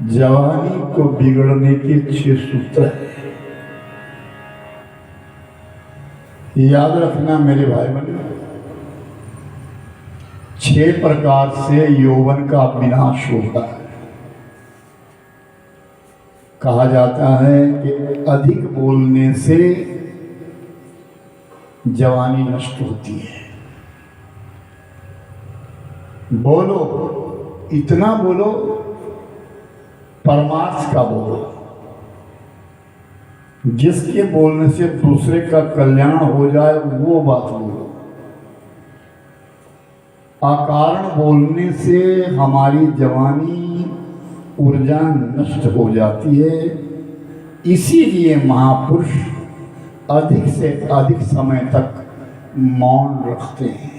जवानी को बिगड़ने के 6 सूत्र हैं। याद रखना मेरे भाई बहन, 6 प्रकार से यौवन का विनाश होता है। कहा जाता है कि अधिक बोलने से जवानी नष्ट होती है। बोलो, इतना बोलो, परमार्थ का बोलो। जिसके बोलने से दूसरे का कल्याण हो जाए वो बात बोलो। अकारण बोलने से हमारी जवानी ऊर्जा नष्ट हो जाती है। इसीलिए महापुरुष अधिक से अधिक समय तक मौन रखते हैं।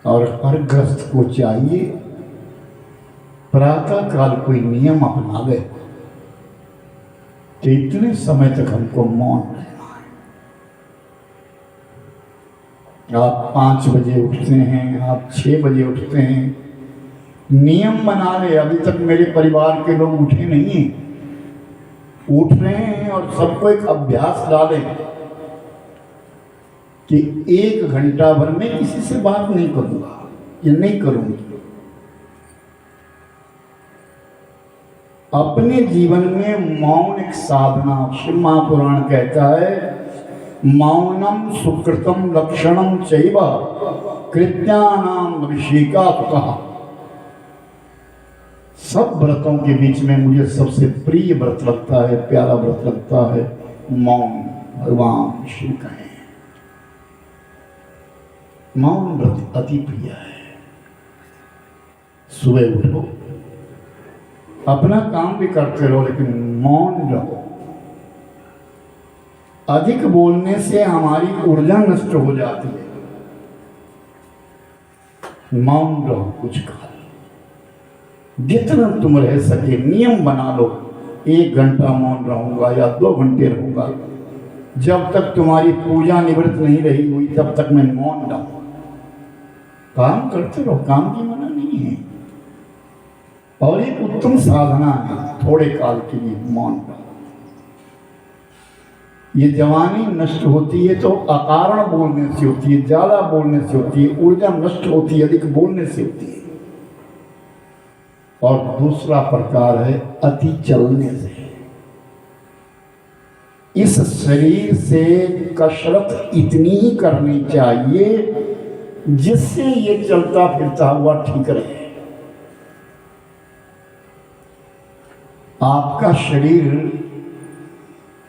और हर गृहस्थ को चाहिए प्रातः काल कोई नियम अपनावे कि इतने समय तक हमको मौन रहना है। आप 5 बजे उठते हैं, आप 6 बजे उठते हैं, नियम बना ले। अभी तक मेरे परिवार के लोग उठे नहीं हैं, उठ रहे हैं और सबको एक अभ्यास डालें कि 1 घंटा भर में किसी से बात नहीं करूंगा या नहीं करूंगी। अपने जीवन में मौन एक साधना। शिव महापुराण कहता है, मौनम सुकृतम लक्षणम चैव कृत्यानाम अभिषेकात्तः। सब व्रतों के बीच में मुझे सबसे प्रिय व्रत लगता है, प्यारा व्रत लगता है मौन। भगवान शिव का है मौन व्रत अति प्रिय है। सुबह उठो, अपना काम भी करते रहो, लेकिन मौन रहो। अधिक बोलने से हमारी ऊर्जा नष्ट हो जाती है। मौन रहो कुछ काल, जितना तुम रह सके नियम बना लो। 1 घंटा मौन रहूंगा या 2 घंटे रहूंगा। जब तक तुम्हारी पूजा निवृत्त नहीं रही हुई तब तक मैं मौन रहूंगा। काम करते रहो, काम की मना नहीं है। और एक उत्तम साधना है थोड़े काल के लिए मौन रहो। ये जवानी नष्ट होती है तो अकारण बोलने से होती है, ज्यादा बोलने से होती है। ऊर्जा नष्ट होती है अधिक बोलने से होती है। और दूसरा प्रकार है अति चलने से। इस शरीर से कसरत इतनी ही करनी चाहिए जिससे ये चलता फिरता हुआ ठीक रहे। आपका शरीर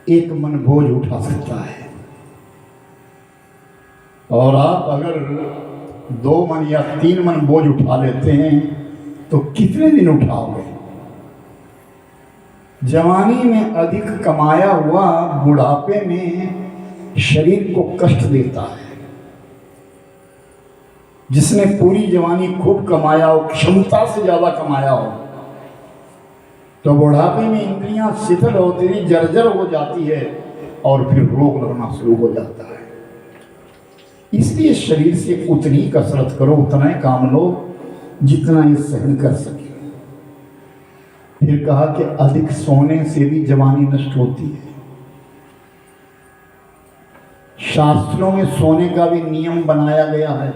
एक मन बोझ उठा सकता है, और आप अगर 2 मन या 3 मन बोझ उठा लेते हैं तो कितने दिन उठाओगे? जवानी में अधिक कमाया हुआ बुढ़ापे में शरीर को कष्ट देता है। जिसने पूरी जवानी खूब कमाया हो, क्षमता से ज्यादा कमाया हो, तो बुढ़ापे में इंद्रियां शिथिल होती हुई जर्जर हो जाती है और फिर रोग लगना शुरू हो जाता है। इसलिए शरीर से उतनी कसरत करो, उतना ही काम लो जितना ये सहन कर सके। फिर कहा कि अधिक सोने से भी जवानी नष्ट होती है। शास्त्रों में सोने का भी नियम बनाया गया है।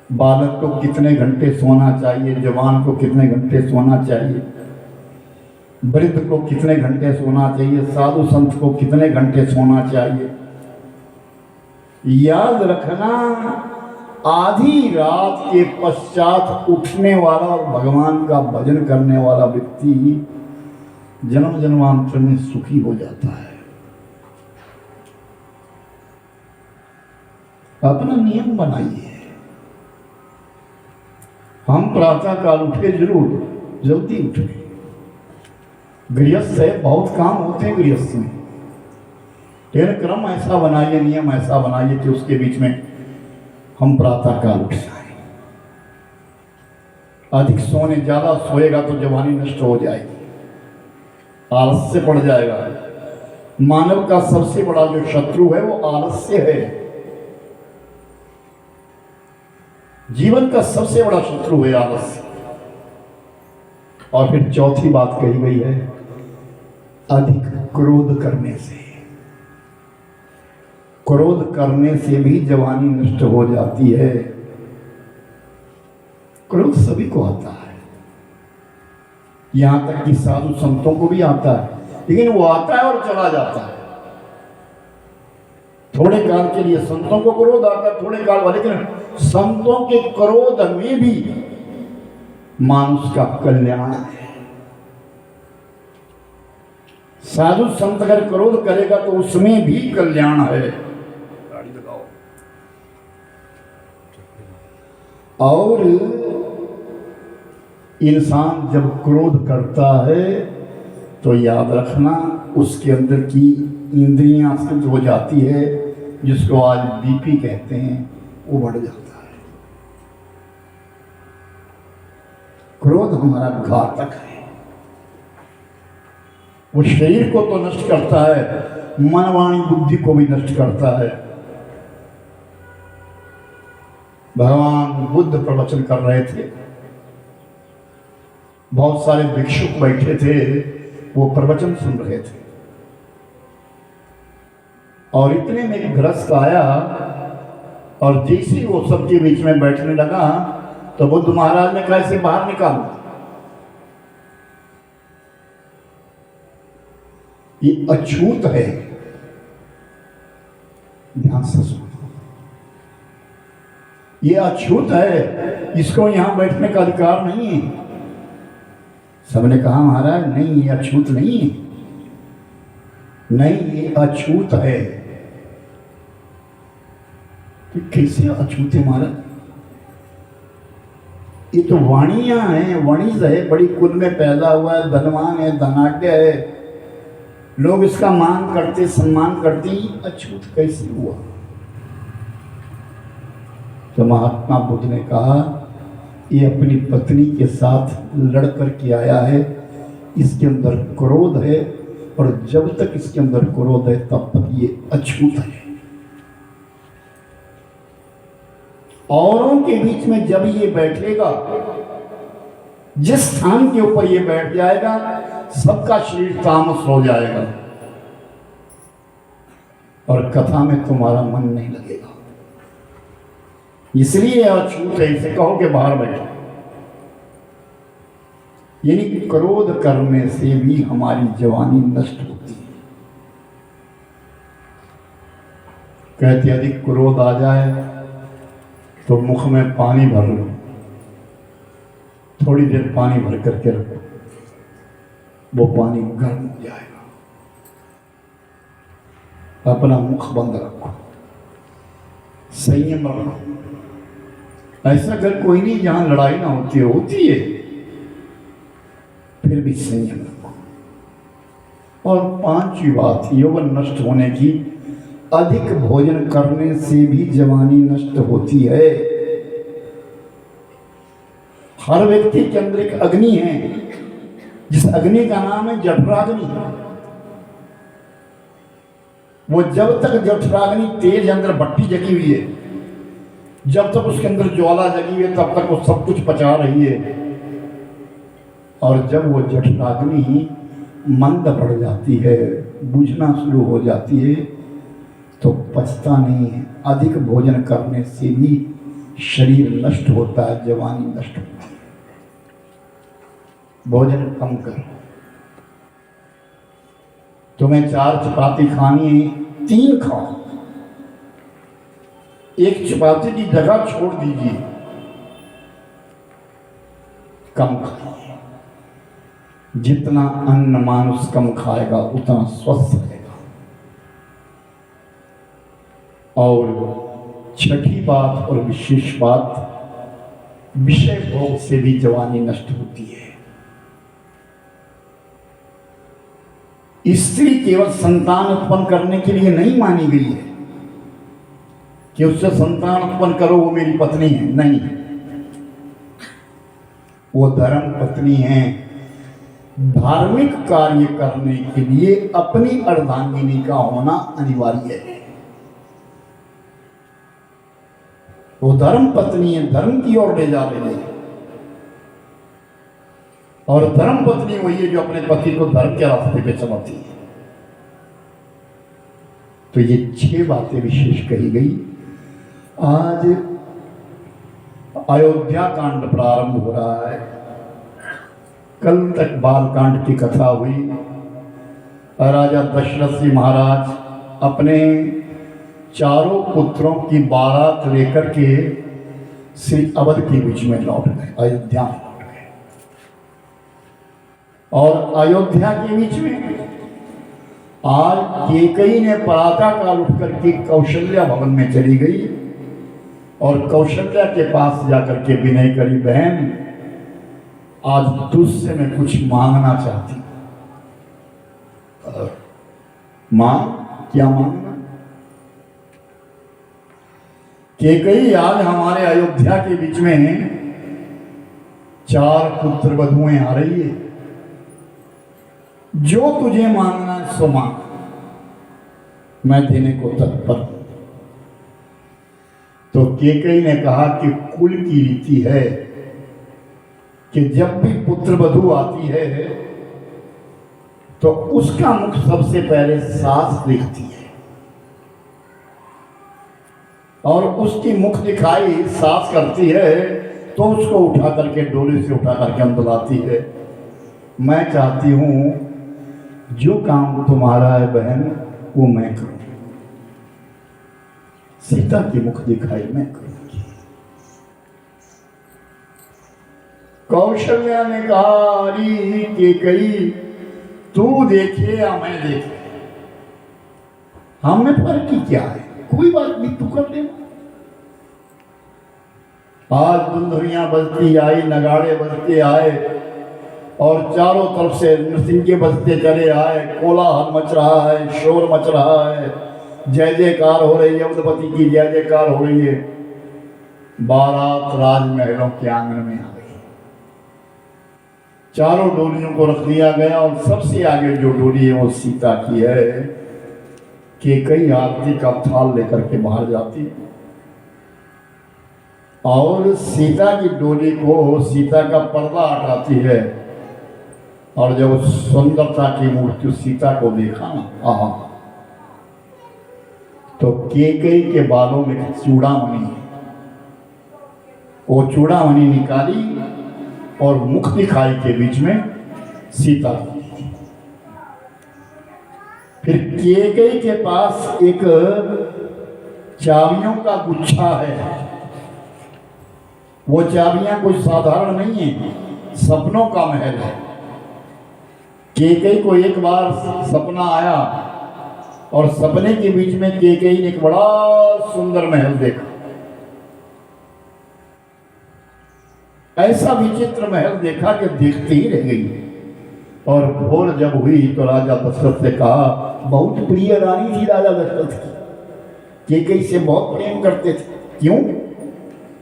बालक को कितने घंटे सोना चाहिए, जवान को कितने घंटे सोना चाहिए, वृद्ध को कितने घंटे सोना चाहिए, साधु संत को कितने घंटे सोना चाहिए। याद रखना, आधी रात के पश्चात उठने वाला और भगवान का भजन करने वाला व्यक्ति जन्म जन्मांतर में सुखी हो जाता है। अपना नियम बनाइए। हम प्रातः काल उठे जरूर, जल्दी उठे। गृहस्थ है, बहुत काम होते हैं गृहस्थ में, लेकिन क्रम ऐसा बनाइए, नियम ऐसा बनाइए कि उसके बीच में हम प्रातः काल उठ जाए। अधिक सोने, ज्यादा सोएगा तो जवानी नष्ट हो जाएगी, आलस्य पड़ जाएगा। मानव का सबसे बड़ा जो शत्रु है वो आलस्य है। जीवन का सबसे बड़ा शत्रु है आलस्य। और फिर चौथी बात कही गई है, अधिक क्रोध करने से। क्रोध करने से भी जवानी नष्ट हो जाती है। क्रोध सभी को आता है, यहां तक कि साधु संतों को भी आता है, लेकिन वो आता है और चला जाता है। थोड़े काल के लिए संतों को क्रोध आता है, थोड़े काल वाले, लेकिन संतों के क्रोध में भी मानुष का कल्याण है। साधु संत अगर क्रोध करेगा तो उसमें भी कल्याण है। गाड़ी लगाओ। और इंसान जब क्रोध करता है तो याद रखना उसके अंदर की इंद्रियां शुद्ध हो जाती है, जिसको आज बीपी कहते हैं, वो बढ़ जाता है। क्रोध हमारा घातक है। वो शरीर को तो नष्ट करता है, मन वाणी बुद्धि को भी नष्ट करता है। भगवान बुद्ध प्रवचन कर रहे थे, बहुत सारे भिक्षुक बैठे थे, वो प्रवचन सुन रहे थे। और इतने में एक गृहस्थ आया और जैसे ही वो सबके बीच में बैठने लगा तो बुद्ध महाराज ने कहा, इसे बाहर निकाल। ये अछूत है, ध्यान से सुनो। ये अछूत है, इसको यहां बैठने का अधिकार नहीं है। सबने कहा, महाराज नहीं, ये अछूत नहीं है। नहीं, ये अछूत है। तो कैसे अछूत है महाराज? ये तो वाणियां हैं, वणिज है, बड़ी कुल में पैदा हुआ है, धनवान है, धनाढ्य है, लोग इसका मान करते, सम्मान करते, अछूत कैसे हुआ? तो महात्मा बुद्ध ने कहा, ये अपनी पत्नी के साथ लड़ कर के आया है, इसके अंदर क्रोध है, और जब तक इसके अंदर क्रोध है तब तक ये अछूत है। औरों के बीच में जब ये बैठेगा, जिस स्थान के ऊपर ये बैठ जाएगा, सबका शरीर तामस हो जाएगा और कथा में तुम्हारा मन नहीं लगेगा। इसलिए अछूत है, इसे कहो कि बाहर बैठो। यानी क्रोध करने से भी हमारी जवानी नष्ट होती है। कहते अधिक क्रोध आ जाए तो मुख में पानी भर लो, थोड़ी देर पानी भर करके रखो, वो पानी गर्म हो जाएगा। अपना मुख बंद रखो, संयम रखो। ऐसा अगर कोई नहीं जहां लड़ाई ना होती है, होती है, फिर भी संयम रखो। और पांचवी बात, यौवन नष्ट होने की, अधिक भोजन करने से भी जवानी नष्ट होती है। हर व्यक्ति के अंदर एक अग्नि है, जिस अग्नि का नाम है जठराग्नि। वो जब तक जठराग्नि तेज अंदर भट्टी जगी हुई है, जब तक उसके अंदर ज्वाला जगी हुई है, तब तक वो सब कुछ पचा रही है। और जब वो जठराग्नि मंद पड़ जाती है, बुझना शुरू हो जाती है, तो पचता नहीं है। अधिक भोजन करने से भी शरीर नष्ट होता है, जवानी नष्ट होती है। भोजन कम करो। तुम्हें 4 चपाती खानी है, 3 खाओ। 1 चपाती की जगह छोड़ दीजिए, कम खाइए। जितना अन्न मानुष कम खाएगा उतना स्वस्थ रहेगा। और छठी बात और विशेष बात, विषय भोग से भी जवानी नष्ट होती है। स्त्री केवल संतान उत्पन्न करने के लिए नहीं मानी गई है कि उससे संतान उत्पन्न करो, वो मेरी पत्नी है, नहीं। वो धर्म पत्नी है। धार्मिक कार्य करने के लिए अपनी अर्धांगिनी का होना अनिवार्य है। वो धर्म पत्नी है, धर्म की ओर ले जा रही है। और धर्म पत्नी वही है जो अपने पति को धर्म के रास्ते पे चलाती है। तो ये 6 बातें विशेष कही गई। आज अयोध्या कांड प्रारंभ हो रहा है। कल तक बाल कांड की कथा हुई। राजा दशरथ जी महाराज अपने चारों पुत्रों की बारात लेकर के श्री अवध के बीच में लौट गए, अयोध्या में लौट गए। और अयोध्या के बीच में आज केकई ने प्रातः काल उठ करके कौशल्या भवन में चली गई और कौशल्या के पास जाकर के विनय करी, बहन आज तुझसे मैं कुछ मांगना चाहती। मां, क्या मांगना? केकई आज हमारे अयोध्या के बीच में 4 पुत्र वधुएं आ रही है, जो तुझे मांगना है सो मांग, मैं देने को तत्पर। तो केकई ने कहा कि कुल की रीति है कि जब भी पुत्र वधू आती है तो उसका मुख सबसे पहले सास देखती है और उसकी मुख दिखाई सास करती है तो उसको उठा करके डोले से उठा करके हम बुलाती है। मैं चाहती हूं जो काम तुम्हारा है बहन वो मैं करूं। सीता की मुख दिखाई मैं करूंगी। कौशल्या ने कहा, अरे केकई तू देखे या मैं देखे, हम में फर्क ही क्या है, कोई बात नहीं, तू कर लेना। आज दुंदुरियां बजती आई, नगाड़े बजते आए और चारों तरफ से नृसिंगे बजते चले आए, कोलाहल मच रहा है, शोर मच रहा है, जय जयकार हो रही है, उदपति की जय जयकार हो रही है। बारात राजमहलों के आंगन में आ गई। चारों डोलियों को रख दिया गया और सबसे आगे जो डोली है वो सीता की है। केकई आरती का थाल लेकर के बाहर जाती है और सीता की डोली को, सीता का पर्दा हटाती है और जब उस सुंदरता की मूर्ति सीता को देखा ना, आहा, तो केकई के बालों में चूड़ामणि, वो चूड़ामणि निकाली और मुख दिखाई के बीच में सीता। फिर केकई के पास एक चाबियों का गुच्छा है। वो चाबियां कोई साधारण नहीं है, सपनों का महल है। केकई को एक बार सपना आया और सपने के बीच में केकई ने एक बड़ा सुंदर महल देखा। ऐसा विचित्र महल देखा कि देखते ही रह गई। और भोर जब हुई तो राजा दशरथ से कहा, बहुत प्रिय रानी थी राजा दशरथ की, केकई से बहुत प्रेम करते थे। क्यों?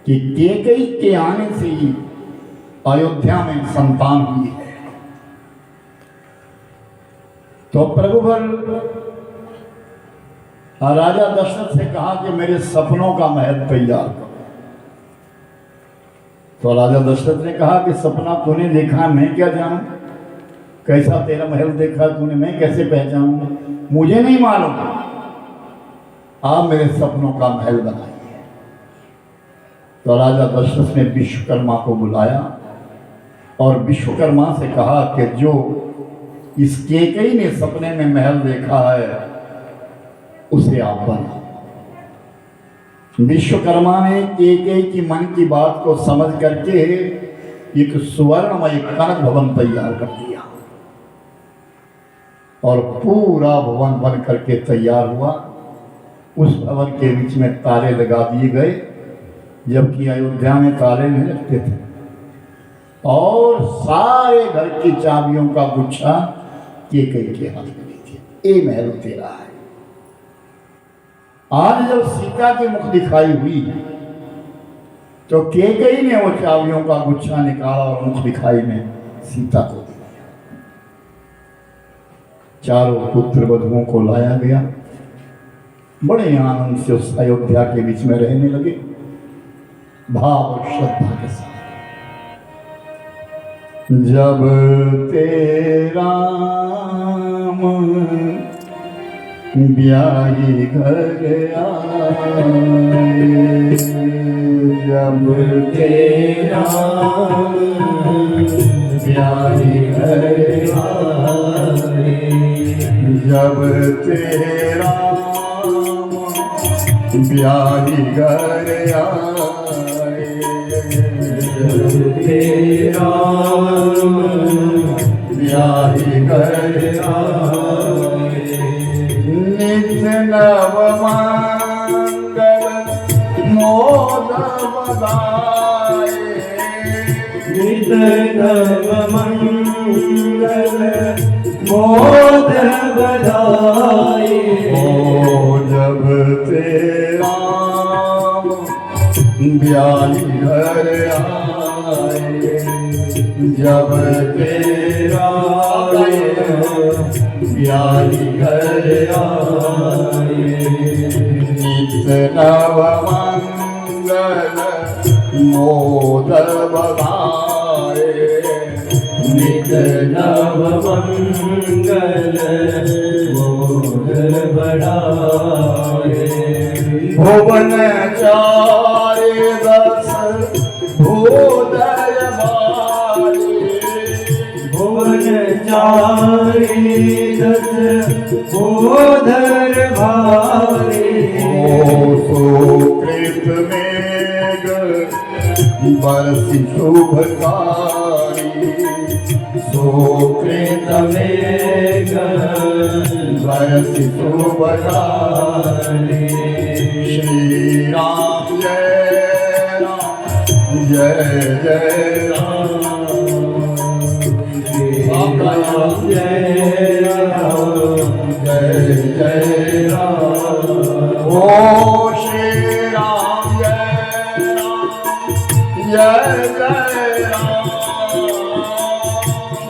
कि केकई के आने से ही अयोध्या में संतान हुई है। तो प्रभुवर राजा दशरथ से कहा कि मेरे सपनों का महल तैयार करो। तो राजा दशरथ ने कहा कि सपना तूने देखा, मैं क्या जानूं, कैसा तेरा महल देखा तूने, मैं कैसे पहचानूं, मुझे नहीं मालूम। आप मेरे सपनों का महल बनाइए। तो राजा दशरथ ने विश्वकर्मा को बुलाया और विश्वकर्मा से कहा कि जो इस केकई ने सपने में महल देखा है उसे आप बनाओ। विश्वकर्मा ने केकई की मन की बात को समझ करके एक सुवर्णमय कनक भवन तैयार कर दिया और पूरा भवन बन करके तैयार हुआ। उस भवन के बीच में ताले लगा दिए गए, जबकि अयोध्या में ताले नहीं लगते थे, और सारे घर की चाबियों का गुच्छा केकई के हाथ में थी। ये महल तेरा है। आज जब सीता की मुख दिखाई हुई तो केकई ने वो चाबियों का गुच्छा निकाला और मुख दिखाई में सीता को दिया। चारों पुत्र वधुओं को लाया गया। बड़े आनंद से उस अयोध्या के बीच में रहने लगे, भाव और श्रद्धा के साथ। जब तेरा ब्याही घर आए, जब तेरा ब्याही घर आए, जब तेरा ब्याही घर आए, जब तेरा ब्याही घर आए, नित्य नव मंगल मोद बधाए, नित्य नव मंगल मोद बधाए। ओ जब तेरा ब्याही घर आए, जब तेरा ब्याही घर आए, नित्य नव मंगल मोद बधाए, नित्य नव मंगल मोद बढ़ाए। भुवन चारे दस भूदय भारे, भुवन चारि दस भूधर भारे। ओ सुकृत मेघ बरसि शुभकारी, सुकृत मेघ बरसि शुभकारी। श्री राम जय राम जय जय राम, श्री राम जय राम जय जय राम। ओ श्री राम जय जय राम,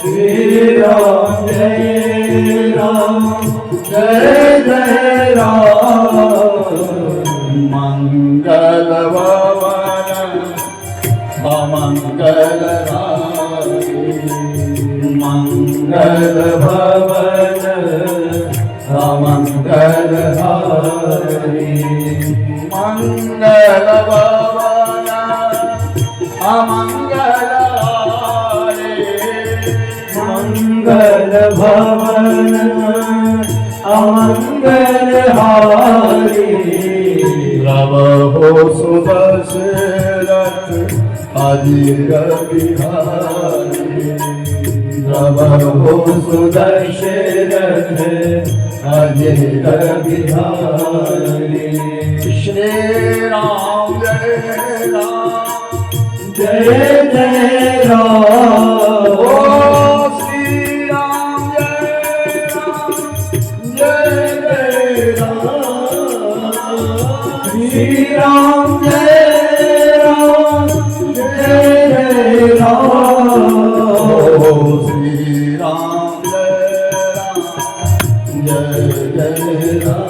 श्री राम जय राम जय जय राम। मंगल भवन अमंगल हारी, मंगल भवन अमंगल हारी, मंगल भवन अमंगल हारी, मंगल भवन अमंगल हारी। रव हो सुदशरथ अजीर बिहारी, रव हो सुदशरथ अजीर बिहारी। श्री राम जय राम जय जय राम। ओ श्री राम जय राम जय जय राम, श्री राम जय राम जय जय राम। ओ श्री राम जय राम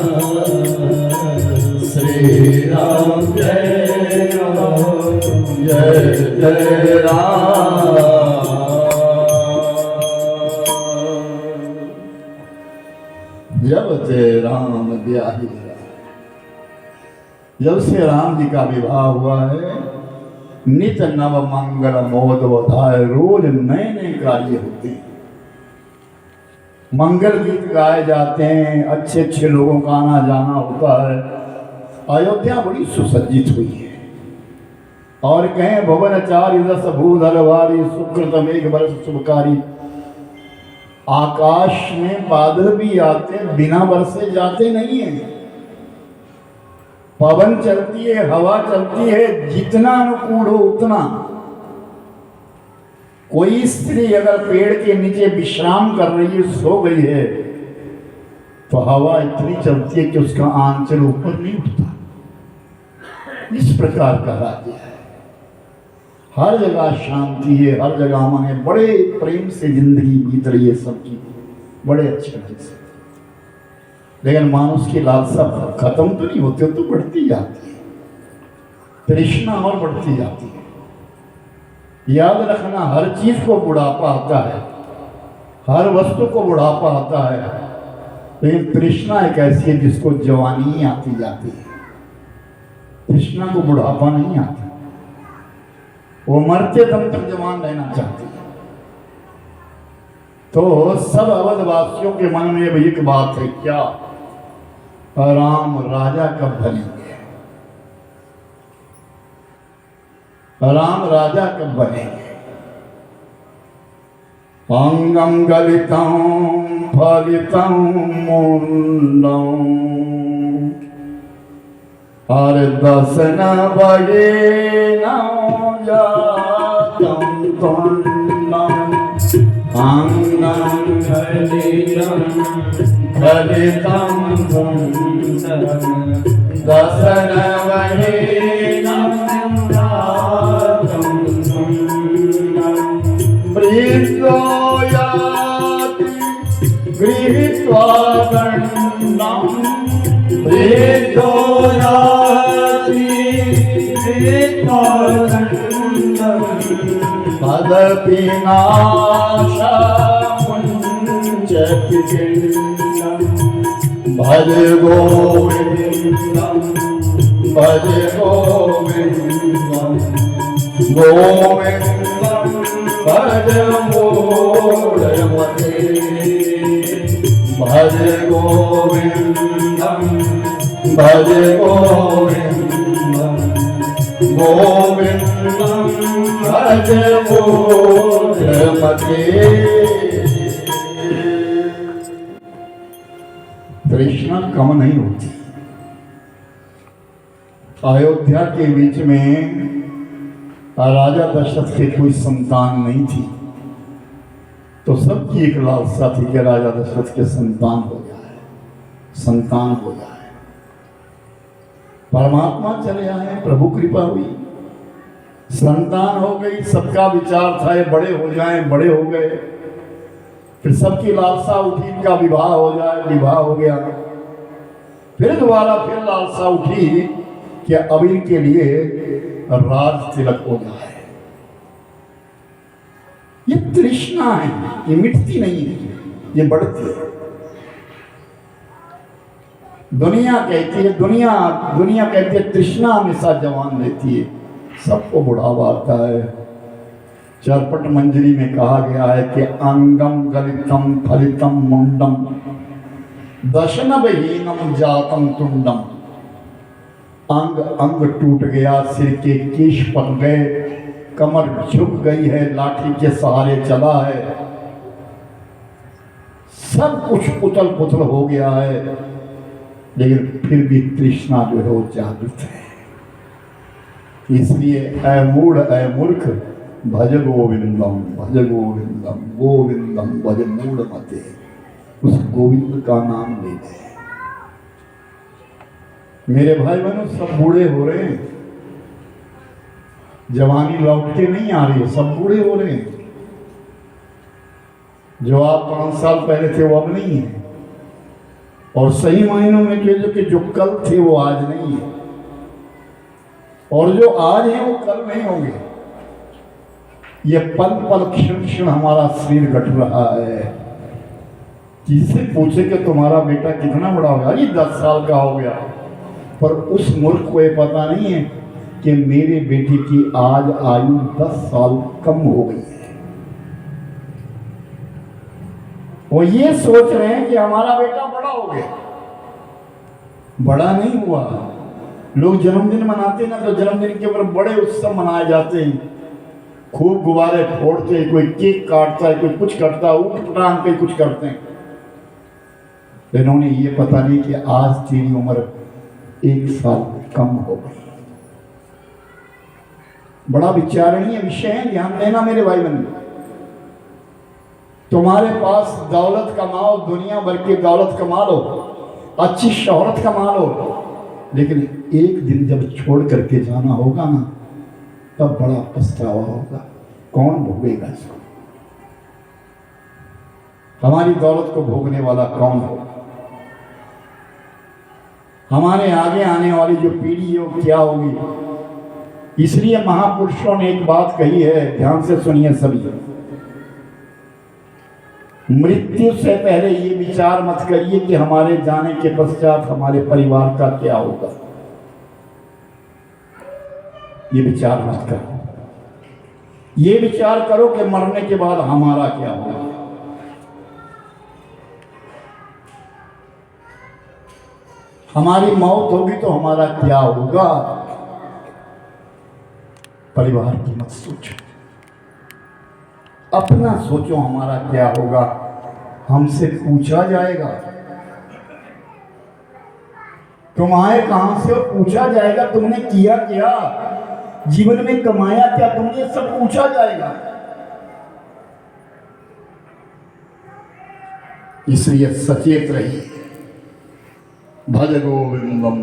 श्री राम जय जय राम। जब ते राम ब्याही, जब से राम जी का विवाह हुआ है, नित नव मंगल मोद बधाए, रोज नए नए कार्य होते हैं, मंगल गीत गाए जाते हैं, अच्छे अच्छे लोगों का आना जाना होता है। अयोध्या बड़ी सुसज्जित हुई है, और कहें भुवन चारि दस भूधर वारी, सुकृत मेघ बरस शुभकारी। आकाश में बादल भी आते बिना बरसे जाते नहीं है, पवन चलती है, हवा चलती है, जितना अनुकूल हो उतना। कोई स्त्री अगर पेड़ के नीचे विश्राम कर रही है, सो गई है, तो हवा इतनी चलती है कि उसका आंचल ऊपर नहीं उठता। इस प्रकार का राज्य है, हर जगह शांति है, हर जगह मन है, बड़े प्रेम से जिंदगी बीत रही है सबकी, बड़े अच्छे ढंग से। लेकिन मानुष की लालसा खत्म तो नहीं होती, तो बढ़ती जाती है, तृष्णा और बढ़ती जाती है। याद रखना, हर चीज को बुढ़ापा आता है, हर वस्तु को बुढ़ापा आता है, लेकिन तृष्णा एक ऐसी है जिसको जवानी ही आती जाती है। तृष्णा को बुढ़ापा नहीं आता, वो मरते दम तक जवान रहना चाहती है। तो सब अवधवासियों के मन में भी एक बात है, क्या? राम राजा कब बनेंगे, राम राजा कब बनेंगे। अंगम गलितम फलितम मुंडम और दसन बगे न जातम तुंडम अंगम गलितम फलितम मुंडम दसन बगे न वृद्धो याति गृहीत्वा दण्डं वृद्धो याति गृहीत्वा दण्डं तदपि नाशमुञ्चति पिण्डं भज गोविन्दं भज गोविन्दं गोविन्दं भज मूढ़मते भज गोविन्दं भज गोविन्दं गोविन्दं भज मूढ़मते। तृष्णा कम नहीं होती। अयोध्या के बीच में राजा दशरथ के कोई संतान नहीं थी, तो सबकी एक लालसा थी कि राजा दशरथ के संतान हो जाए, संतान हो जाए। परमात्मा चले आए, प्रभु कृपा हुई, संतान हो गई। सबका विचार था ये बड़े हो जाएं, बड़े हो गए। फिर सबकी लालसा उठी, इनका विवाह हो जाए, विवाह हो गया। फिर दोबारा फिर लालसा उठी कि अब इनके लिए राज तिलक हो जाए। ये तृष्णा है, ये मिटती नहीं है, ये बढ़ती है। दुनिया कहती है, दुनिया कहती है तृष्णा हमेशा जवान रहती है, सबको बुढ़ावा आता है। चरपट मंजरी में कहा गया है कि अंगम गलितम फलितम मुंडम दशनवहीनम जातम तुंडम। अंग अंग टूट गया, सिर के केश पक गए, कमर झुक गई है, लाठी के सहारे चला है, सब कुछ उथल पुथल हो गया है, लेकिन फिर भी तृष्णा जो है वो जागृत है। इसलिए ऐ मूढ़ ऐ मूर्ख भज गोविंदम भज गोविंदम गोविंदम भज मूढ़ मते। उस गोविंद का नाम ले ले। मेरे भाई बहनों, सब बूढ़े हो रहे हैं, जवानी लौट के नहीं आ रही है, सब बूढ़े हो रहे हैं। जो आप 5 साल पहले थे वो अब नहीं है, और सही मायनों में जो कल थे वो आज नहीं है, और जो आज है वो कल नहीं होंगे। ये पल पल क्षण क्षण हमारा शरीर घट रहा है। किससे पूछे कि तुम्हारा बेटा कितना बड़ा हो गया? अरे 10 साल का हो गया, पर उस मूर्ख को ये पता नहीं है कि मेरे बेटे की आज आयु 10 साल कम हो गई है। वो ये सोच रहे हैं कि हमारा बेटा बड़ा हो गया, बड़ा नहीं हुआ। लोग जन्मदिन मनाते ना, तो जन्मदिन के ऊपर बड़े उत्सव मनाए जाते हैं, खूब गुब्बारे फोड़ते हैं, कोई केक काटता है, कोई कुछ करता है, ऊट पटांग के कुछ करते हैं। इन्होंने ये पता नहीं कि आज तेरी उम्र 1 साल कम हो गई। बड़ा विचारणीय विषय है, ध्यान देना मेरे भाई बहन। तुम्हारे पास दौलत कमाओ, दुनिया भर की दौलत कमा लो, अच्छी शोहरत कमा लो, लेकिन एक दिन जब छोड़ करके जाना होगा ना, तब बड़ा पछतावा होगा। कौन भोगेगा इसको? हमारी दौलत को भोगने वाला कौन होगा? हमारे आगे आने वाली जो पीढ़ी है वो क्या होगी? इसलिए महापुरुषों ने एक बात कही है, ध्यान से सुनिए सभी। मृत्यु से पहले ये विचार मत करिए कि हमारे जाने के पश्चात हमारे परिवार का क्या होगा। ये विचार मत करो। ये विचार करो कि मरने के बाद हमारा क्या होगा। हमारी मौत होगी तो हमारा क्या होगा। परिवार की मत सोचो, अपना सोचो हमारा क्या होगा। हमसे पूछा जाएगा, तुम आए कहां से, पूछा जाएगा तुमने किया क्या, जीवन में कमाया क्या, तुमने सब पूछा जाएगा। इसलिए सचेत रहिए। भज गोविंदम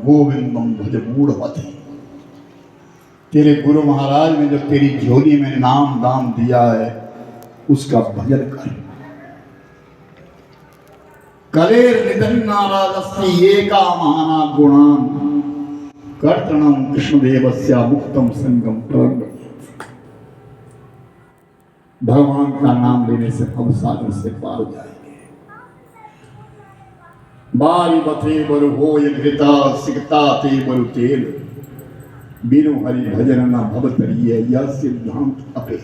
गोविंदम भज मूढ़मति। तेरे गुरु महाराज ने जो तेरी झोली में नाम दाम दिया है उसका भजन कर। कलेर निधन नाराजस्ति एका महाना गुणान कर्तनम कृष्णदेवस्य मुक्तम संगम प्रगम। भगवान का नाम लेने से हम सागर से पार जाएंगे। बारी बथे बरु होय घृता सिकता ते बरु तेल बिनु हरि भजन न भवतरिय यह सिद्धांत अपे।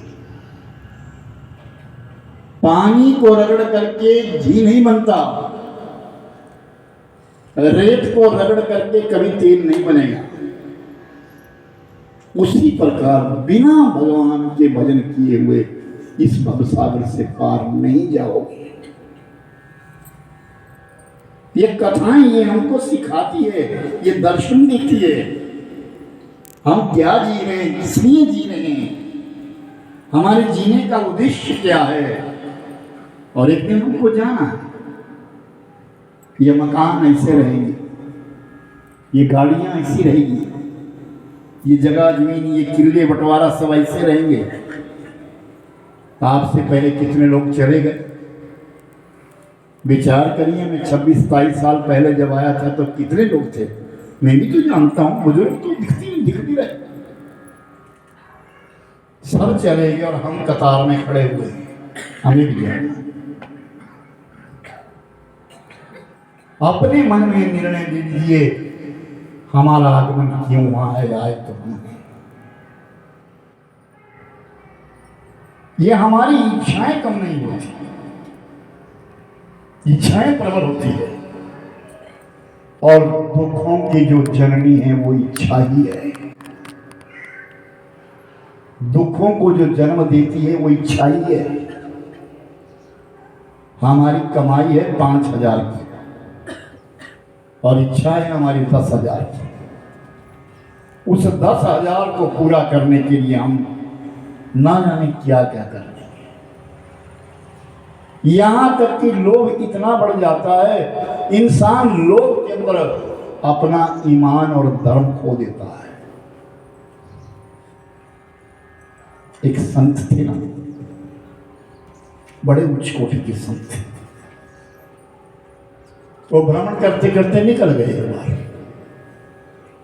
पानी को रगड़ करके घी नहीं बनता, रेत को रगड़ करके कभी तेल नहीं बनेगा। उसी प्रकार बिना भगवान के भजन किए हुए इस भवसागर से पार नहीं जाओगे। ये कथाएं ये हमको सिखाती है, ये दर्शन देती है हम क्या जी रहे हैं, इसलिए जी रहे हैं, हमारे जीने का उद्देश्य क्या है। और एक दिन हमको जाना है। ये मकान ऐसे रहेंगे, ये गाड़ियां ऐसी रहेंगी, ये जगह जमीन, ये किले बंटवारा सब ऐसे रहेंगे। आपसे पहले कितने लोग चले गए। विचार करिए, मैं 26-27 साल पहले जब आया था तो कितने लोग थे। मैं भी तो जानता हूं, बुजुर्ग तो दिख भी रहे, सब चले गए और हम कतार में खड़े हुए हैं। हमें भी जाना। अपने मन में निर्णय लीजिए, हमारा आगमन क्यों वहां है, आए तो हम। ये हमारी इच्छाएं कम नहीं होती, इच्छाएं प्रबल होती है। और दुखों की जो जननी है वो इच्छा ही है। दुखों को जो जन्म देती है वो इच्छा ही है। हमारी कमाई है 5,000 की और इच्छा है हमारी 10,000 की। उस 10,000 को पूरा करने के लिए हम ना जाने क्या क्या कर रहे हैं। यहां तक कि लोभ इतना बढ़ जाता है, इंसान लोभ के अंदर अपना ईमान और धर्म खो देता है। एक संत थे ना, बड़े उच्च कोटि के संत थे। वो भ्रमण करते करते निकल गए एक बार,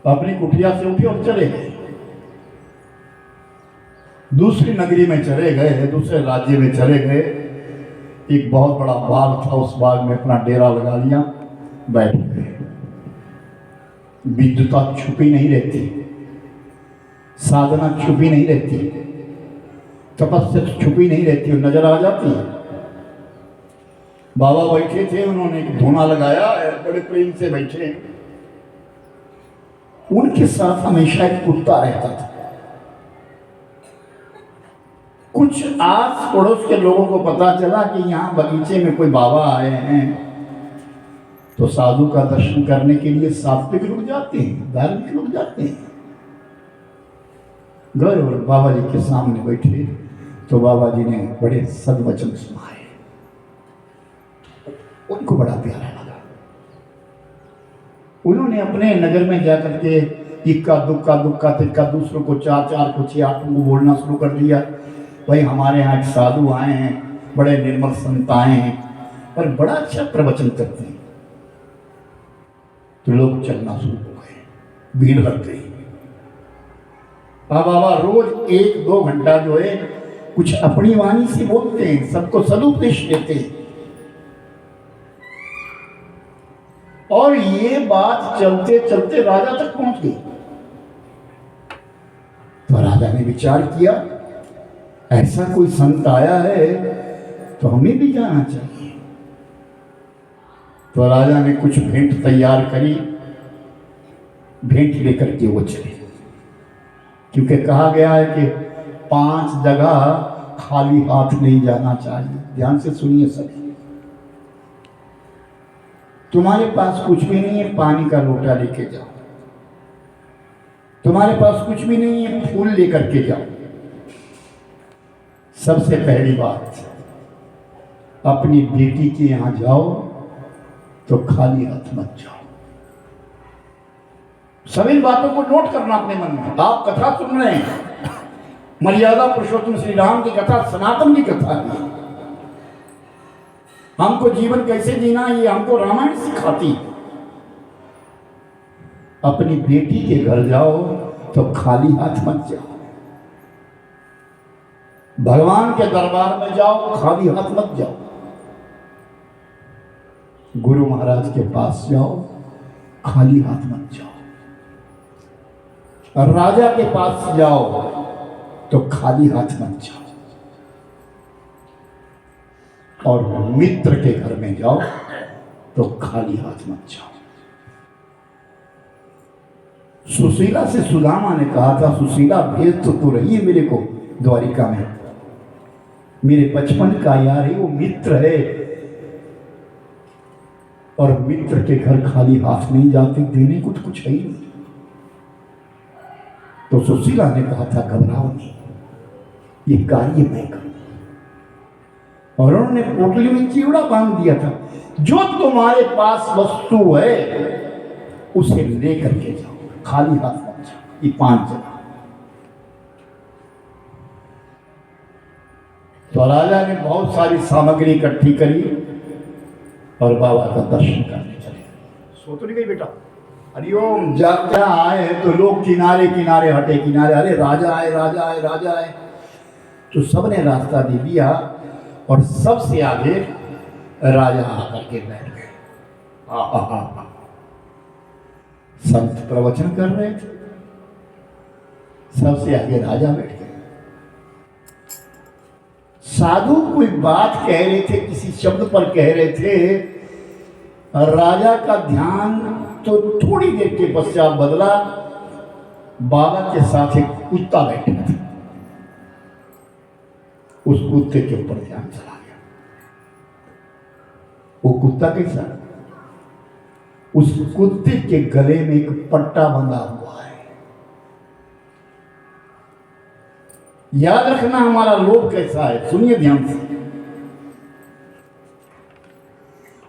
अपनी कुटिया से उठे और चले गए। दूसरी नगरी में चले गए, दूसरे राज्य में चले गए। एक बहुत बड़ा बाग था, उस बाग में अपना डेरा लगा लिया, बैठ गए। विद्युता छुपी नहीं रहती, साधना छुपी नहीं रहती, तपस्या छुपी नहीं रहती, नजर आ जाती है। बाबा बैठे थे, उन्होंने एक धुना लगाया, बड़े प्रेम से बैठे। उनके साथ हमेशा एक कुत्ता रहता था। कुछ आस पड़ोस के लोगों को पता चला कि यहाँ बगीचे में कोई बाबा आए हैं, तो साधु का दर्शन करने के लिए सात्विक लोग जाते हैं, धार्मिक लोग जाते हैं। गए और बाबा जी के सामने बैठे तो बाबा जी ने बड़े सद्वचन सुनाए। उनको बड़ा प्यारा लगा। उन्होंने अपने नगर में जाकर के इक्का दुक्का तिक्का दूसरों को 4 को 6 8 को बोलना शुरू कर दिया। भाई हमारे यहाँ एक साधु आए हैं, बड़े निर्मल संत आए हैं और बड़ा अच्छा प्रवचन करते हैं। तो लोग चलना शुरू हो गए, भीड़ लग गई। हाँ बाबा रोज 1-2 घंटा जो है कुछ अपनी वाणी से बोलते हैं, सबको सदुपदेश देते हैं। और ये बात चलते चलते राजा तक पहुंच गई। तो राजा ने विचार किया, ऐसा कोई संत आया है तो हमें भी जाना चाहिए। तो राजा ने कुछ भेंट तैयार करी, भेंट लेकर के वो चले। क्योंकि कहा गया है कि 5 जगह खाली हाथ नहीं जाना चाहिए। ध्यान से सुनिए सभी। तुम्हारे पास कुछ भी नहीं है, पानी का लोटा लेके जाओ। तुम्हारे पास कुछ भी नहीं है, फूल लेकर के जाओ। सबसे पहली बात, अपनी बेटी के यहां जाओ तो खाली हाथ मत जाओ। सभी बातों को नोट करना अपने मन में। आप कथा सुन रहे हैं, मर्यादा पुरुषोत्तम श्री राम की कथा, सनातन की कथा है। हमको जीवन कैसे जीना ये हमको रामायण सिखाती। अपनी बेटी के घर जाओ तो खाली हाथ मत जाओ। भगवान के दरबार में जाओ, खाली हाथ मत जाओ। गुरु महाराज के पास जाओ, खाली हाथ मत जाओ। और राजा के पास जाओ तो खाली हाथ मत जाओ। और मित्र के घर में जाओ तो खाली हाथ मत जाओ। सुशीला से सुदामा ने कहा था, सुशीला भेज तो तू रही है मेरे को द्वारिका में, मेरे बचपन का यार है, वो मित्र है। और मित्र के घर खाली हाथ नहीं जाते, देने को तो कुछ है ही नहीं। तो सुशीला ने कहा था, घबराओ नहीं, ये कार्य मैं करूं। और उन्होंने पोटली में चिवड़ा बांध दिया था, जो तुम्हारे पास वस्तु है उसे लेकर के जाओ, खाली हाथ मत जाओ। ये 5 जगह। तो राजा ने बहुत सारी सामग्री इकट्ठी करी और बाबा का दर्शन करने चले। सो तो नहीं गई बेटा? हरिओम। जब जहाँ आए हैं तो लोग किनारे किनारे हटे, किनारे, अरे राजा आए, राजा आए, राजा आए। तो सबने रास्ता दे दिया और सबसे आगे राजा आकर के बैठ गए। संत प्रवचन कर रहे थे, सबसे आगे राजा बैठ गए। साधु कोई बात कह रहे थे, किसी शब्द पर कह रहे थे, राजा का ध्यान तो थोड़ी देर के पश्चात बदला। बाबा के साथ एक कुत्ता बैठा था, उस कुत्ते के ऊपर ध्यान चला गया। वो कुत्ता कैसा? उस कुत्ते के गले में एक पट्टा बंधा हुआ है। याद रखना हमारा लोभ कैसा है, सुनिए ध्यान से।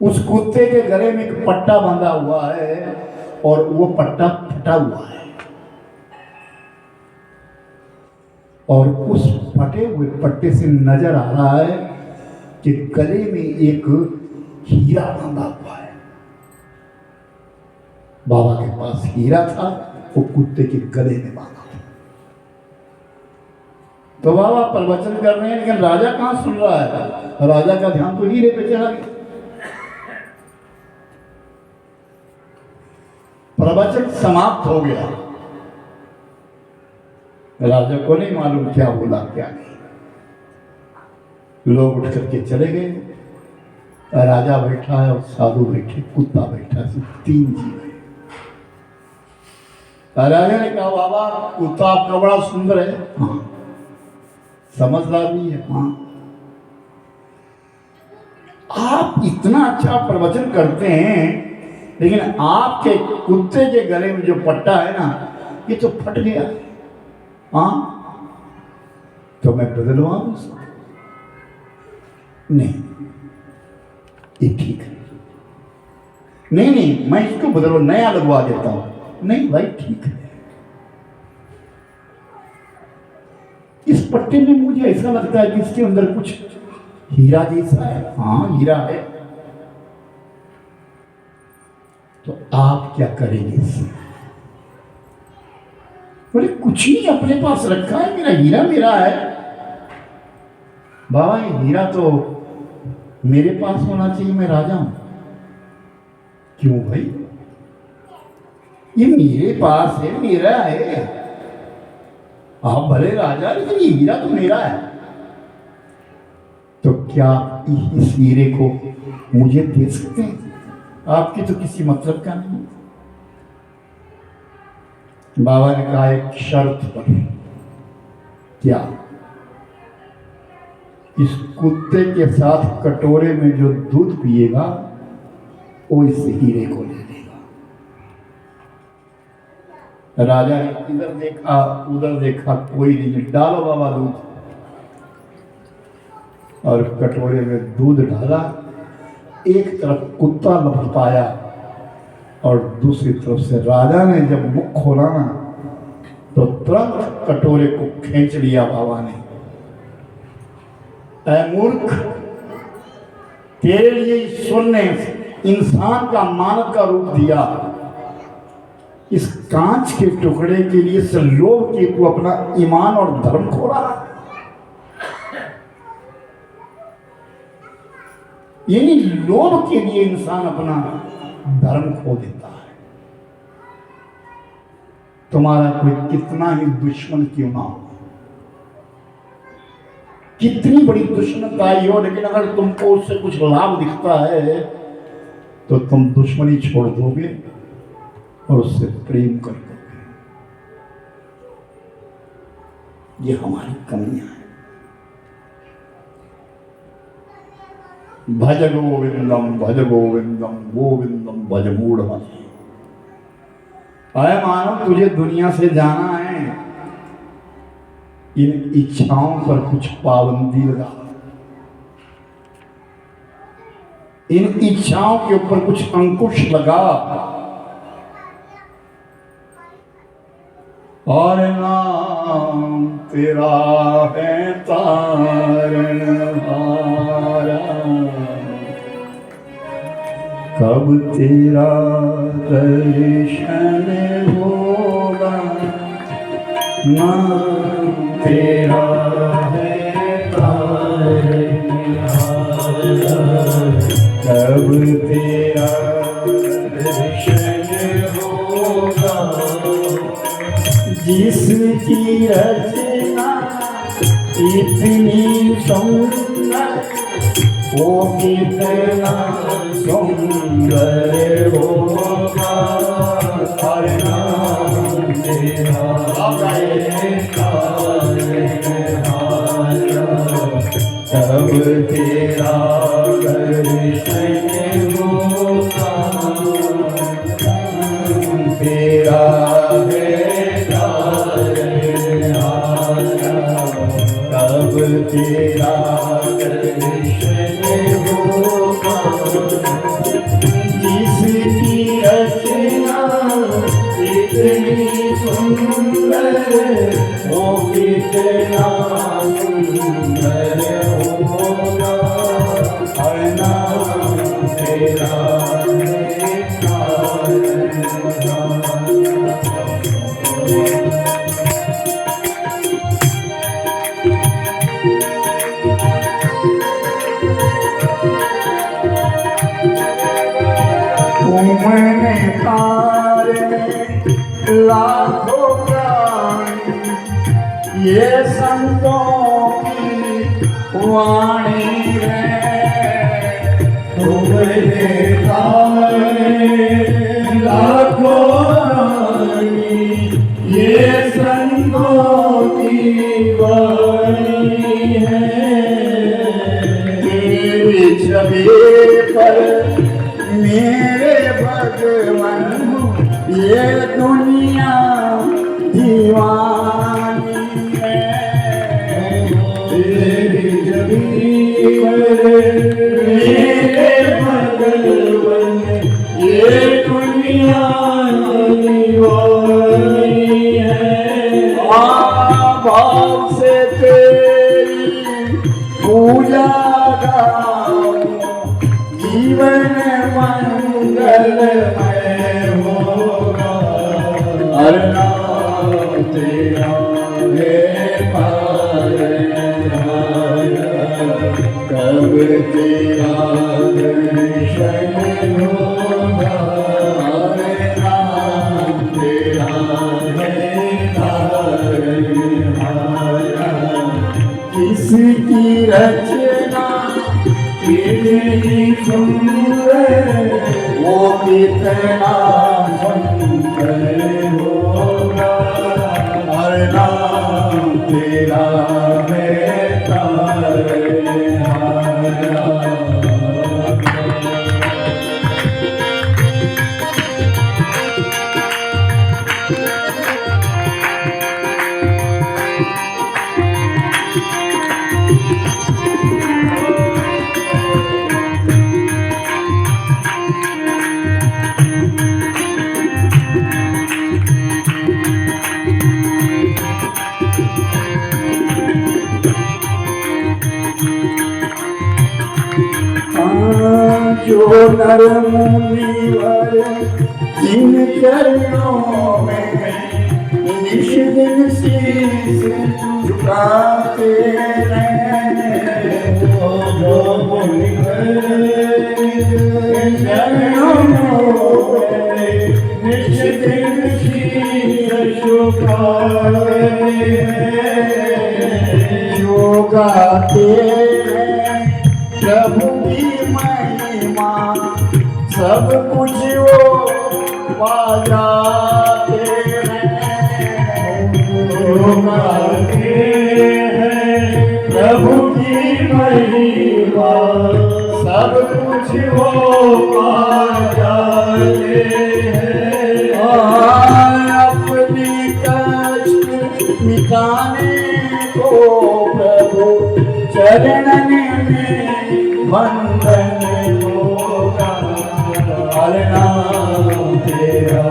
उस कुत्ते के गले में एक पट्टा बंधा हुआ है और वो पट्टा फटा हुआ है। और उस फटे हुए पट्टे से नजर आ रहा है कि गले में एक हीरा बांधा हुआ है। बाबा के पास हीरा था, वो कुत्ते के गले में बांधा था। तो बाबा प्रवचन कर रहे हैं, लेकिन राजा कहां सुन रहा है? राजा का ध्यान तो हीरे पे चला गया। प्रवचन समाप्त हो गया। राजा को नहीं मालूम क्या बोला क्या नहीं। लोग उठ करके चले गए। राजा बैठा है और साधु बैठे, कुत्ता बैठा, सिर्फ 3 जीव है। राजा ने कहा, बाबा कुत्ता आपका बड़ा सुंदर है, हाँ, समझदार भी है, हाँ, आप इतना अच्छा प्रवचन करते हैं, लेकिन आपके कुत्ते के गले में जो पट्टा है ना, ये तो फट गया। हाँ, तो मैं बदलवाऊं उसको? नहीं, ये ठीक है। नहीं नहीं, मैं इसको बदलवा, नया लगवा देता हूं। नहीं भाई, ठीक है। इस पट्टे में मुझे ऐसा लगता है कि इसके अंदर कुछ हीरा जैसा है। हाँ, हीरा है। तो आप क्या करेंगे इससे? बोले कुछ नहीं अपने पास रखा है, मेरा हीरा मेरा है। बाबा ये हीरा तो मेरे पास होना चाहिए, मैं राजा हूं। क्यों भाई? ये मेरे पास है, मेरा है। आप भले राजा, लेकिन ये हीरा तो मेरा है। तो क्या इस हीरे को मुझे दे सकते हैं? आपकी तो किसी मतलब का नहीं। बाबा ने कहा एक शर्त पर। क्या? इस कुत्ते के साथ कटोरे में जो दूध पिएगा वो इस हीरे को ले लेगा। राजा ने इधर देखा उधर देखा, कोई नहीं। डालो बाबा दूध। और कटोरे में दूध डाला। एक तरफ कुत्ता लपटाया और दूसरी तरफ से राजा ने जब मुख खोला ना तो तुरंत कटोरे को खींच लिया बाबा ने। ऐ मूर्ख, तेरे लिए ईश्वर ने इंसान का मानव का रूप दिया। इस कांच के टुकड़े के लिए से लोभ के तू अपना ईमान और धर्म खो रहा है। यानी लोभ के लिए इंसान अपना धर्म खो देता है। तुम्हारा कोई कितना ही दुश्मन क्यों ना हो, कितनी बड़ी दुश्मनताई हो, लेकिन अगर तुमको उससे कुछ लाभ दिखता है तो तुम दुश्मनी छोड़ दोगे और उससे प्रेम कर दोगे। ये हमारी कमियां हैं। भज गोविंदम भज गोविंदम गोविंदम भज मूढ़मते। अरे मानव, तुझे दुनिया से जाना है, इन इच्छाओं पर कुछ पाबंदी लगा। इन इच्छाओं के ऊपर कुछ अंकुश लगा। और नाम तेरा है तारणहारा, कब तेरा दर्शन होगा। नाम तेरा है तारणहारा, कब तेरा दर्शन होगा। जिसकी रचना इतनी सुंदर, वो कितना सुंदर होगा। हर नाम तेरा तब तेरा दर्शन होगा। तेरा तब तेरा दर्शन होगा। जिसकी रचना इतनी सुंदर, वो कितना सुंदर होगा। हर नाम तेरा तुमने तार लाखों प्राण, ये संतों की वाणी है। तुमने तार लाखों प्राण, ये संतों की वाणी है। तेरी छवि पर मेरे भगवान, ये दुनिया दीवानी है। तेरी छवि पर मेरे भगवान, ये दुनिया दीवानी है। भाव से तेरी पूजा गाऊं, जीवन मंगलमय होगा। हर नाम तेरा है पार कब तेरा दर्शन होगा नाम तेरा है पार किसकी रचना कितनी सुंदर वो कितना सुंदर होगा हर नाम तेरा है तारे जो नर मुनिवर जिन चरणों में निश दिन शीश झुकाते रहे जो मुनिवर चरणों में निश दिन शीश झुकाते जो गाते प्रभु की महिमा सब कुछ वो पा जाते हैं प्रभु की महिमा सब कुछ वो पा जाते हैं अपने कष्ट मिटाने को प्रभु चरणन में बंधन होगा हर नाम तेरा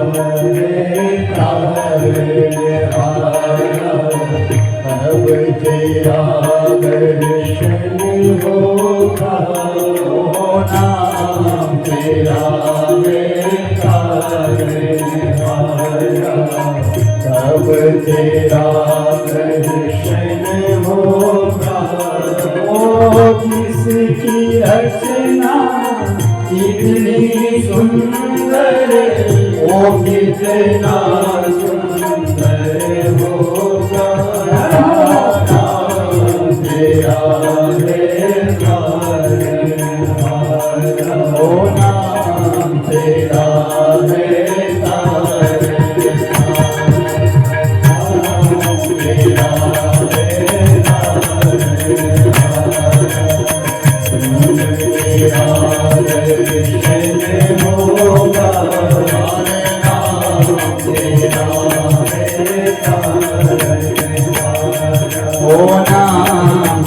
अब तेरा दर्शन होगा नाम तेरा अब तेरा दर्शन होगा किसकी रचना कितनी सुंदर वो कितना सुंदर होगा तेरा हो नाम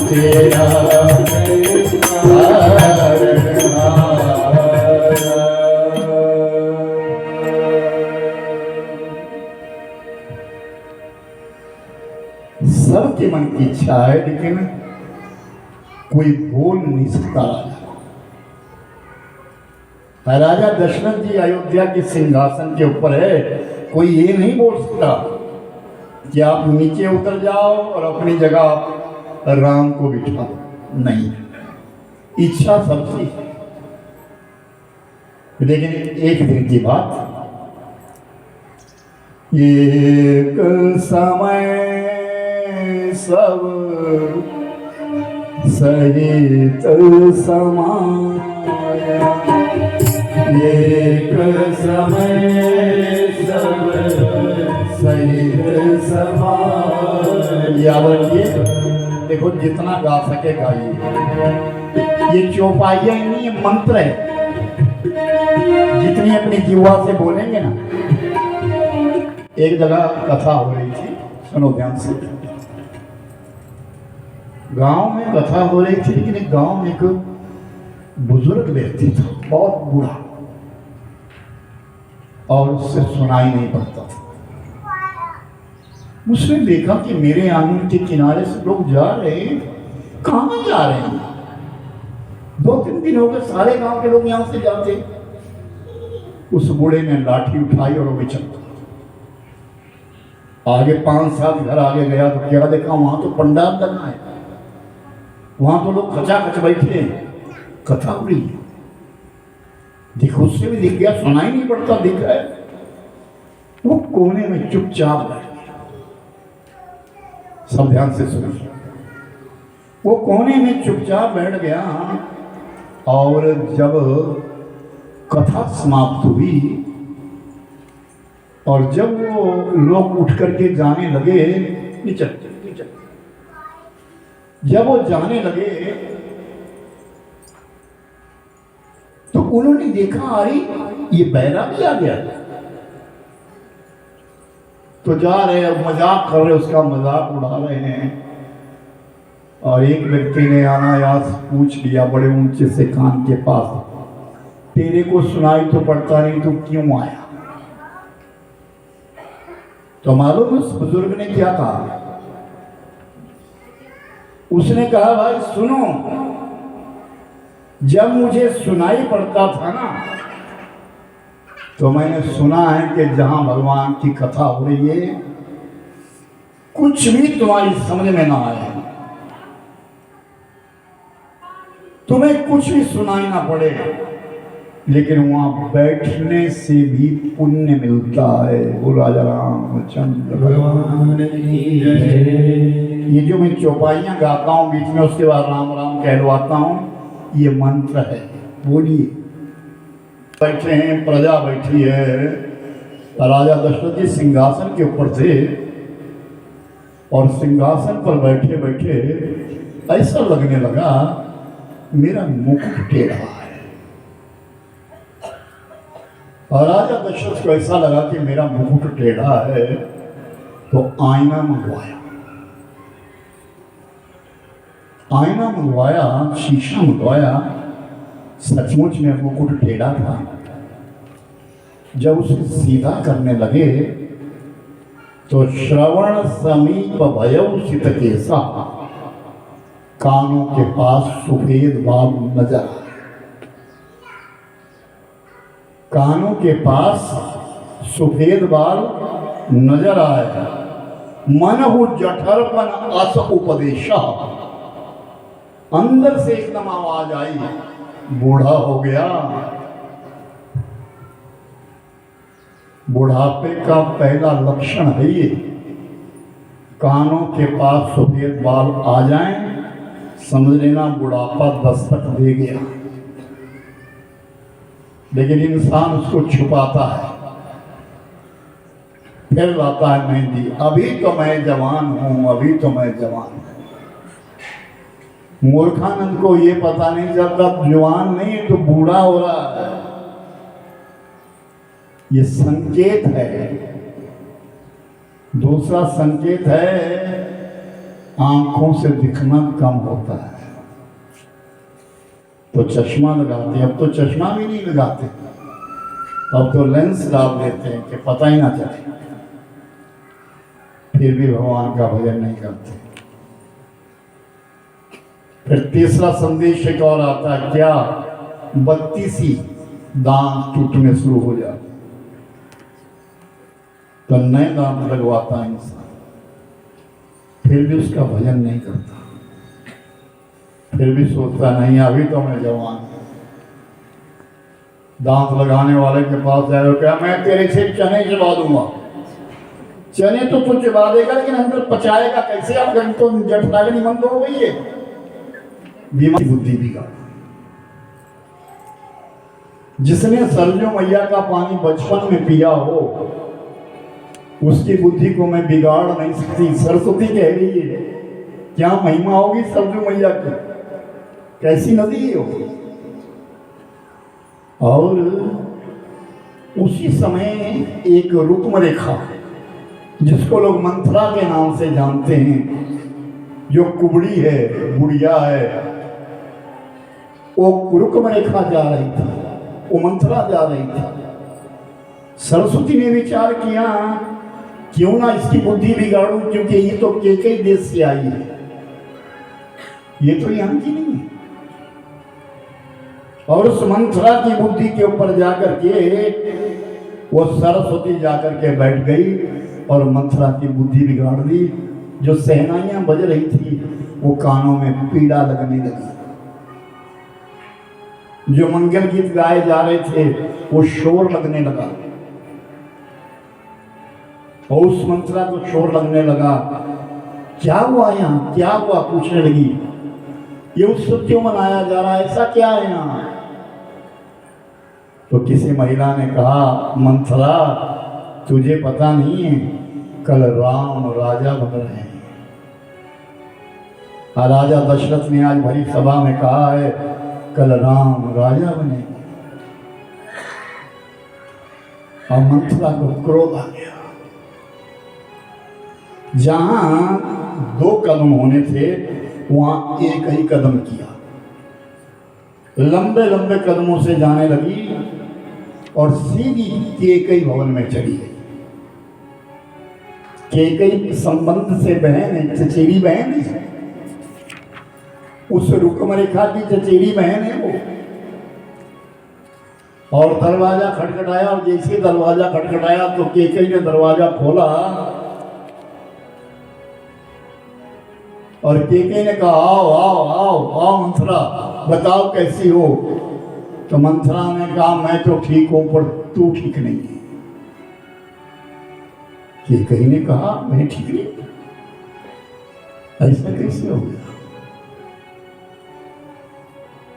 तेरा सबके मन की इच्छा है लेकिन कोई बोल नहीं सकता राजा दशरथ जी अयोध्या के सिंहासन के ऊपर है कोई ये नहीं बोल सकता कि आप नीचे उतर जाओ और अपनी जगह राम को बिठा दो नहीं इच्छा सबकी है लेकिन एक दिन की बात एक समय सब सहित समाया एक समय सब सहित समाया देखो जितना गा सके गाइए ये चौपाइया नहीं ये मंत्र है जितनी अपनी जीवा से बोलेंगे ना एक जगह कथा हो रही थी सुनो ध्यान से गांव में कथा हो रही थी लेकिन एक गांव में एक बुजुर्ग व्यक्ति था बहुत बूढ़ा और उससे सुनाई नहीं पड़ता था उसने देखा कि मेरे आंगन के किनारे से लोग जा रहे हैं कहां जा रहे हैं 2-3 दिन हो गए सारे गांव के लोग यहां से जाते उस बूढ़े ने लाठी उठाई और वो चलता आगे 5-7 घर आगे गया तो क्या देखा, वहां तो पंडाल लगा है, वहां तो लोग खचाखच बैठे हैं, कथा हो रही है। देखो उससे भी दिख गया, सुनाई नहीं पड़ता, दिख रहा है। वो कोने में चुपचाप बैठ गया। सब ध्यान से सुनिए। वो कोने में चुपचाप बैठ गया और जब कथा समाप्त हुई और जब वो लोग उठ करके जाने लगे, नीचे जब वो जाने लगे तो उन्होंने देखा, अरे ये बैरा भी आ गया। तो जा रहे, अब मजाक कर रहे, उसका मजाक उड़ा रहे हैं। और एक व्यक्ति ने अनायास पूछ लिया बड़े ऊंचे से कान के पास, तेरे को सुनाई तो पड़ता नहीं, तो क्यों आया? तो मालूम उस बुजुर्ग ने क्या कहा? उसने कहा, भाई सुनो, जब मुझे सुनाई पड़ता था ना, तो मैंने सुना है कि जहां भगवान की कथा हो रही है, कुछ भी तुम्हारी समझ में ना आए, तुम्हें कुछ भी सुनाई ना पड़े, लेकिन वहां बैठने से भी पुण्य मिलता है। वो राजा रामचंद्र भगवान। ये जो मैं चौपाइयां गाता हूं बीच में, उसके बाद राम राम कहलवाता हूं, ये मंत्र है, बोलिए। बैठे हैं, प्रजा बैठी है, राजा दशरथ जी सिंहासन के ऊपर थे और सिंहासन पर बैठे बैठे ऐसा लगने लगा मेरा मुकुट टेढ़ा है। और राजा दशरथ को ऐसा लगा कि मेरा मुकुट टेढ़ा है, तो आईना मंगवाया। आईना मंगवाया, शीशा मंगवाया, सचमुच में मुकुट टेढ़ा था। जब उसे सीधा करने लगे तो श्रवण समीप भयउ सित केसा, कानों के पास सफेद बाल नजर आए। कानों के पास सफेद बाल नजर आए। मनहु जठरपन अस उपदेशा, अंदर से एकदम आवाज आई, बूढ़ा हो गया। बुढ़ापे का पहला लक्षण है ये, कानों के पास सफेद बाल आ जाएं, समझ लेना बुढ़ापा दस्तक दे गया। लेकिन इंसान उसको छुपाता है, फिर लाता है मेहंदी, अभी तो मैं जवान हूं, अभी तो मैं जवान हूं। मूर्खानंद को ये पता नहीं चलता जवान नहीं तो बूढ़ा हो रहा है। ये संकेत है। दूसरा संकेत है, आंखों से दिखना कम होता है तो चश्मा लगाते। अब तो चश्मा भी नहीं लगाते, अब तो लेंस डाल देते हैं कि पता ही ना चले, फिर भी भगवान का भजन नहीं करते। फिर तीसरा संदेश एक और आता है, क्या 32 दांत टूटने शुरू हो जाते, तो नए दांत लगवाता है इंसान, फिर भी उसका भजन नहीं करता, फिर भी सोचता नहीं अभी तो मैं जवान। दांत लगाने वाले के पास जाए, क्या मैं तेरे से चने चबा दूंगा। चने तो तू चबा देगा, लेकिन अंदर पचाएगा कैसे? आप तो जठराग्नि बंद हो गई है, बीमारी बुद्धि बिगाड़। जिसने सरजू मैया का पानी बचपन में पिया हो, उसकी बुद्धि को मैं बिगाड़ नहीं सकती। सरस्वती कह रही है, क्या महिमा होगी सरजू मैया की, कैसी नदी हो। और उसी समय एक रुक्म रेखा, जिसको लोग मंथरा के नाम से जानते हैं, जो कुबड़ी है, बुढ़िया है, वो रुक्म रेखा जा रही थी, वो मंथरा जा रही थी। सरस्वती ने विचार किया, क्यों ना इसकी बुद्धि बिगाड़ूं, क्योंकि ये तो केकई देश से आई है, ये तो यहाँ की नहीं है। और उस मंथरा की बुद्धि के ऊपर जाकर के वो सरस्वती जाकर के बैठ गई और मंथरा की बुद्धि बिगाड़ दी। जो सहनाइयां बज रही थी वो कानों में पीड़ा लगने लगी, जो मंगल गीत गाए जा रहे थे वो शोर लगने लगा। और उस मंथरा को शोर लगने लगा, क्या हुआ यहाँ, क्या हुआ, पूछने लगी। ये उत्सव क्यों मनाया जा रहा है, ऐसा क्या है यहाँ? तो किसी महिला ने कहा, मंथरा तुझे पता नहीं है, कल राम राजा बन रहे हैं। राजा दशरथ ने आज भरी सभा में कहा है, कल राम राजा बने। और मंथरा को क्रोध आ गया। जहां 2 कदम होने थे वहां एक ही कदम किया, लंबे लंबे कदमों से जाने लगी और सीधी केकई भवन में चली गई। केकई संबंध से बहन है, चचेरी बहन है, उस रुक्म रेखा की चचेरी बहन है वो। और दरवाजा खटखटाया, और जैसे दरवाजा खटखटाया तो केकई ने दरवाजा खोला और केकई ने कहा, आओ आओ आओ आओ मंथरा, बताओ कैसी हो। तो मंथरा ने कहा, मैं तो ठीक हूं पर तू ठीक नहीं है। केकई ने कहा, मैं ठीक नहीं, ऐसा कैसे हो गया,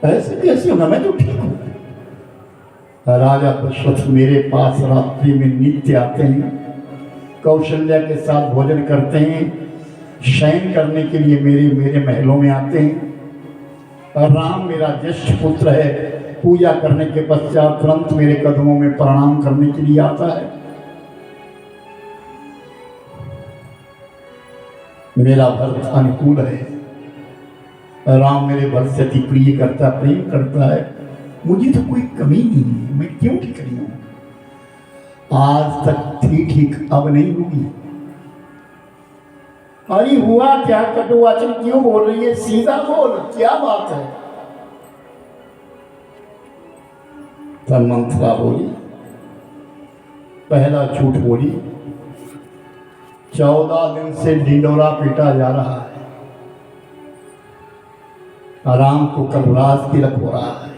ऐसे कैसे होगा, मैं तो ठीक हूं। राजा दशरथ मेरे पास रात्रि में नित्य आते हैं, कौशल्या के साथ भोजन करते हैं, शयन करने के लिए मेरे महलों में आते हैं। और राम मेरा ज्येष्ठ पुत्र है, पूजा करने के पश्चात तुरंत मेरे कदमों में प्रणाम करने के लिए आता है। मेरा भरत अनुकूल है, राम मेरे भरत से अति प्रिय करता, प्रेम करता है, मुझे तो कोई कमी नहीं है, मैं क्यों ठीक नहीं हूं। आज तक थी ठीक, अब नहीं होगी। अरे हुआ क्या, कटुवाचन क्यों बोल रही है, सीधा बोल, क्या बात है। तब मंथरा बोली, पहला झूठ बोली, 14 दिन से ढिंडोरा पीटा जा रहा है, राम को कल राज तिलक हो रहा है,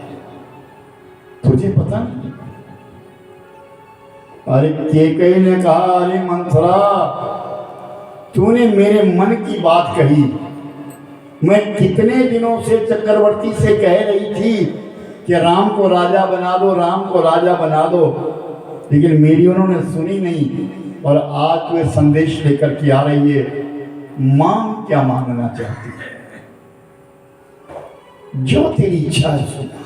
तुझे पता नहीं। अरे केकई ने कहा, अरे मंथरा तूने मेरे मन की बात कही, मैं कितने दिनों से चक्रवर्ती से कह रही थी कि राम को राजा बना दो, राम को राजा बना दो, लेकिन मेरी उन्होंने सुनी नहीं। और आज तो संदेश लेकर के आ रही है, मांग क्या मांगना चाहती है, जो तेरी इच्छा है सुना,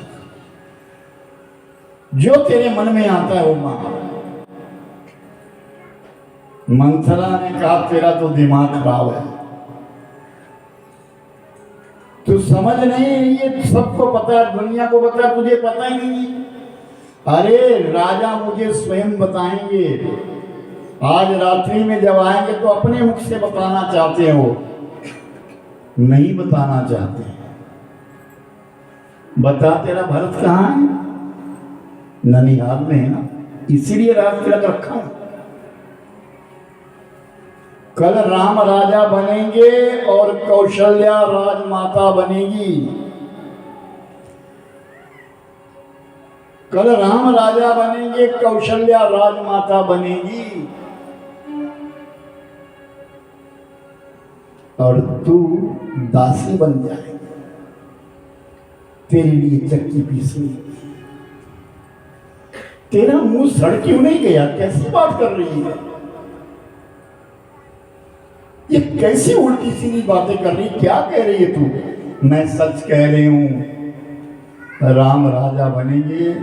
जो तेरे मन में आता है वो मांग। मंथरा ने कहा, तेरा तो दिमाग खराब है, तू समझ नहीं, ये सबको पता है, दुनिया को पता है, तुझे पता ही नहीं। अरे राजा मुझे स्वयं बताएंगे, आज रात्रि में जब आएंगे तो अपने मुख से बताना चाहते हो, नहीं बताना चाहते। बता, तेरा भरत कहाँ है? ननिहाल में है ना, इसीलिए रात तिलक रखा हूं। कल राम राजा बनेंगे और कौशल्या राजमाता बनेगी। कल राम राजा बनेंगे, कौशल्या राजमाता बनेगी, और तू दासी बन जाएगी, तेरे लिए चक्की पीसनी। तेरा मुंह सड़ क्यों नहीं गया, कैसी बात कर रही है, ये कैसी उल्टी सीधी बातें कर रही, क्या कह रही है तू? मैं सच कह रही हूं, राम राजा बनेंगे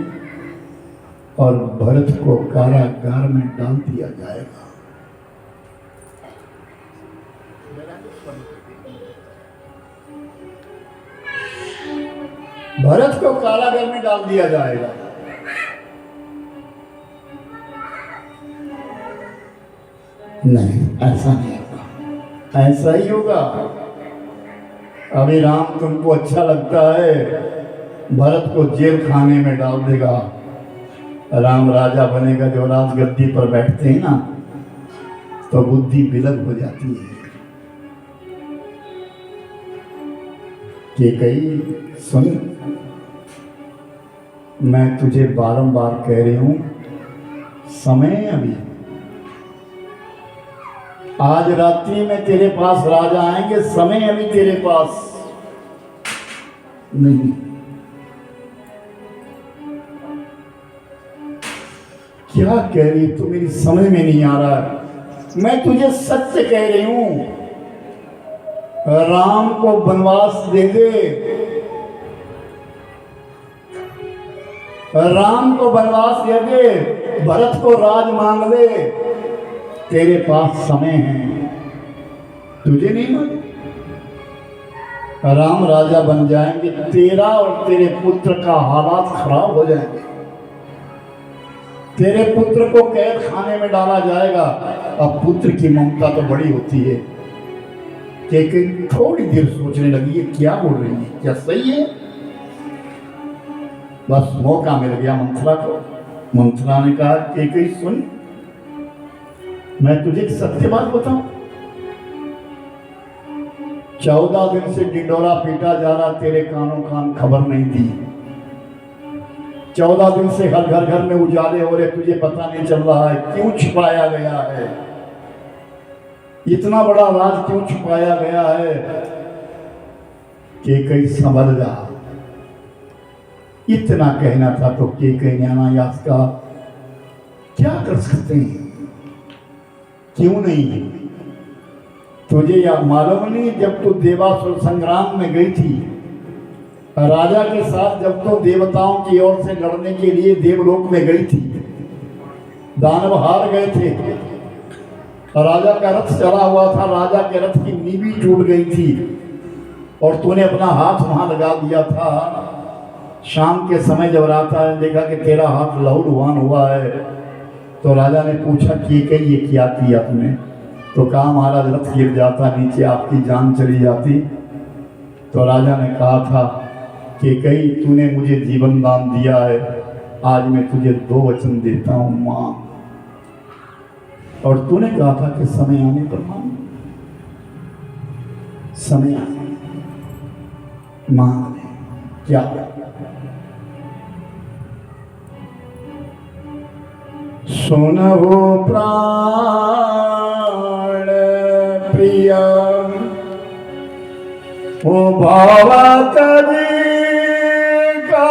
और भरत को कारागार में डाल दिया जाएगा। भरत को कारागार में डाल दिया जाएगा। नहीं, ऐसा नहीं होगा, ऐसा ही होगा। अभी राम तुमको अच्छा लगता है, भरत को जेल खाने में डाल देगा, राम राजा बनेगा। जो राजगद्दी पर बैठते हैं ना, तो बुद्धि विलग हो जाती है कि कहीं सुन, मैं तुझे बारंबार कह रही हूं, समय अभी, आज रात्रि में तेरे पास राजा आएंगे, समय अभी तेरे पास नहीं। क्या कह रही तू, मेरी समझ में नहीं आ रहा है। मैं तुझे सत्य कह रही हूं, राम को वनवास दे दे, राम को वनवास दे दे, भरत को राज मांग ले, तेरे पास समय है। तुझे नहीं मालूम, राम राजा बन जाएंगे, तेरा और तेरे पुत्र का हालात खराब हो जाएंगे। तेरे पुत्र को कैद खाने में डाला जाएगा। अब पुत्र की ममता तो बड़ी होती है कि थोड़ी देर सोचने लगी, ये क्या बोल रही है, क्या सही है? बस मौका मिल गया मंथरा को। मंथरा ने कहा कि सुन, मैं तुझे एक सत्य बात बताऊं, 14 दिन से डिंडोरा पीटा जा रहा, तेरे कानों कान खबर नहीं दी। 14 दिन से हर घर में उजाले हो रहे, तुझे पता नहीं चल रहा है, क्यों छुपाया गया है? इतना बड़ा राज क्यों छुपाया गया है? कि कहीं समझ जा। इतना कहना था तो के कहीं न्यायास का क्या कर सकते हैं, क्यों नहीं? तुझे यह मालूम नहीं, जब तू देवासुर संग्राम में गई थी राजा के साथ, जब तो देवताओं की ओर से लड़ने के लिए देवलोक में गई थी, दानव हार गए थे, राजा का रथ चला हुआ था, राजा के रथ की नीवी टूट गई थी और तूने अपना हाथ वहां लगा दिया था। शाम के समय जब राजा ने देखा कि तेरा हाथ लहूलुहान हुआ है, तो राजा ने पूछा कि ये क्या किया तुमने? तो कहा महाराज, रथ गिर जाता नीचे, आपकी जान चली जाती। तो राजा ने कहा था कि कहीं तूने मुझे जीवन दान दिया है, आज मैं तुझे 2 वचन देता हूं, मां। और तूने कहा था कि समय आने पर मांग, समय आने मांग ले। क्या? सुनहो प्राण प्रिया, ओ भावा कवि का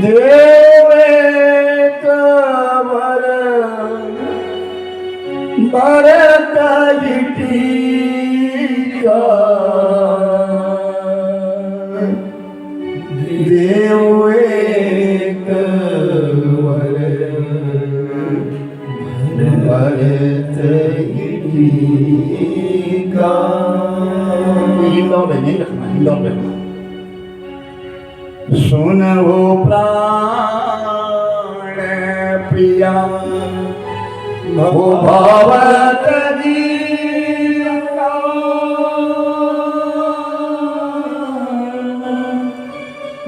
देवे कवर भरत टीका, देव एक वर भरत टीका। इंदौर में नहीं रखना, इंदौर में रखना। सुनो प्राण प्रिया, वो भवत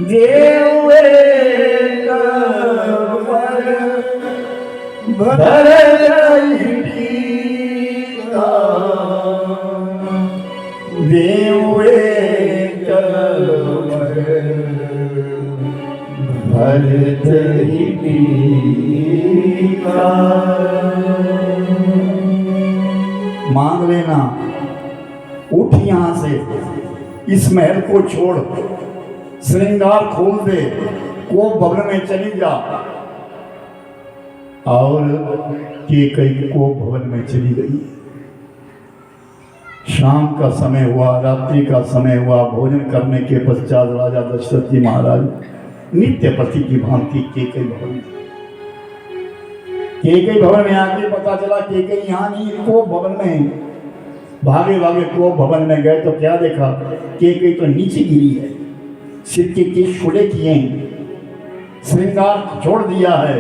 देव एक वर भरत टीका, देव एक वर भरत टीका। मांग लेना, उठ यहां से, इस महल को छोड़, श्रृंगार खोल दे, को भवन में चली जा। और कई को भवन में चली गई। शाम का समय हुआ, रात्रि का समय हुआ। भोजन करने के पश्चात राजा दशरथ जी महाराज नित्य प्रति की भांति कई भवन में आके पता चला कई यहाँ नहीं, को भवन में। भागे भागे को भवन में गए तो क्या देखा, कई तो नीचे गिरी है, सिर के केश छोड़े किए हैं, श्रृंगार छोड़ दिया है,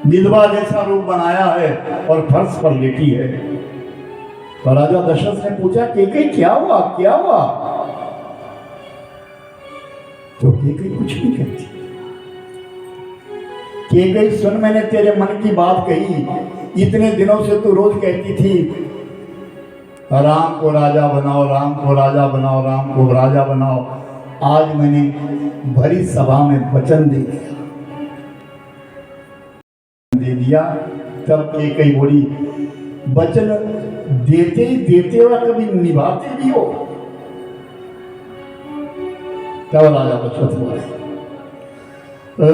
विधवा जैसा रूप बनाया है और फर्श पर लेटी है। तो राजा दशरथ ने पूछा, कई क्या हुआ, क्या हुआ? तो केकई कुछ नहीं कहती। केकई सुन, मैंने तेरे मन की बात कही। इतने दिनों से तू रोज कहती थी राम को राजा बनाओ, राम को राजा बनाओ, राम को राजा बनाओ। आज मैंने भरी सभा में वचन दे दिया। तब केकई बोली, वचन देते ही देते हो, कभी निभाते भी हो? तब राजा दशरथ बोले,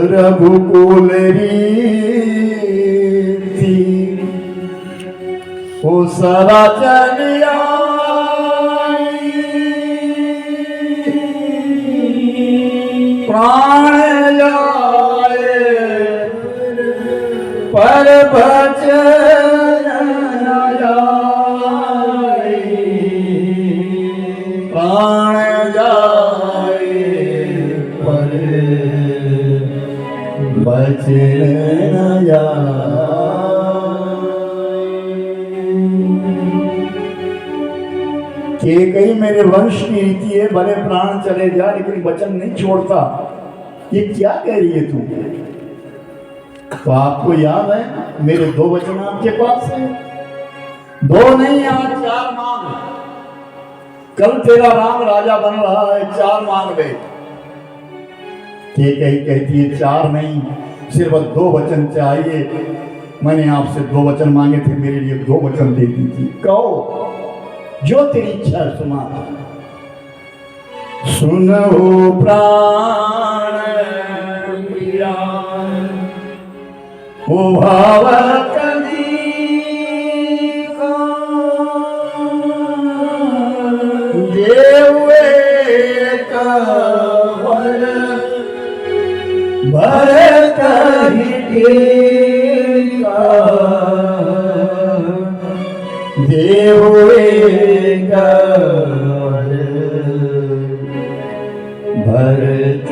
रघुकुल रीति ओ सदा चलिया, प्राण जाए पर बचन न जाए, प्राण जाए पर बचन न जाए। केकई मेरे वंश की रीति है, भले प्राण चले जा लेकिन वचन नहीं छोड़ता। ये क्या कह रही है तू? तो आपको याद है मेरे 2 वचन आपके पास है, 2 नहीं आज 4 मांग। कल तेरा राम राजा बन रहा है, 4 मांग ले। केकई कहती है 4 नहीं, सिर्फ 2 वचन चाहिए। मैंने आपसे 2 वचन मांगे थे, मेरे लिए 2 वचन दे दीजिए। कहो जो तेरी इच्छा सुना। सुनो प्राण प्रिया ओ भावत देवे कवर भरत देवे कवर भरत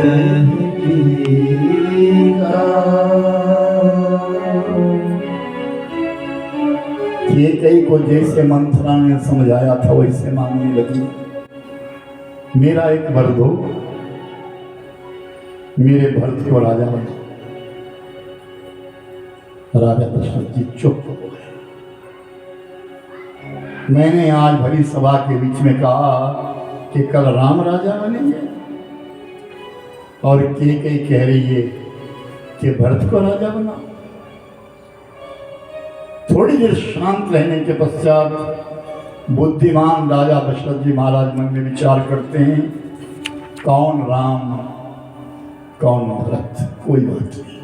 केकई को जैसे मंथरा ने समझाया था वैसे मांगने लगी। मेरा एक वर दो, मेरे भरत को राजा बना। राजा दशरथ जी चुप हो गए। मैंने आज भरी सभा के बीच में कहा कि कल राम राजा बनेंगे, और केकई कह रही है कि भरत को राजा बना। थोड़ी देर शांत रहने के पश्चात बुद्धिमान राजा दशरथ जी महाराज मन में विचार करते हैं, कौन राम कौन भरत, कोई बात नहीं,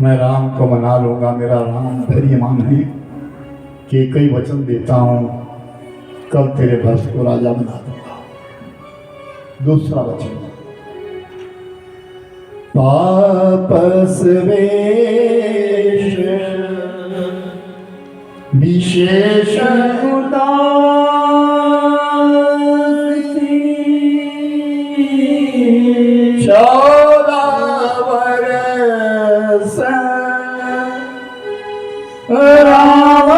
मैं राम को मना लूंगा। मेरा राम धैर्यमान है। केकई वचन देता हूं, कल तेरे भरत को राजा बना दूंगा। दूसरा वचन, तापस वेश विशेष उदासी, राम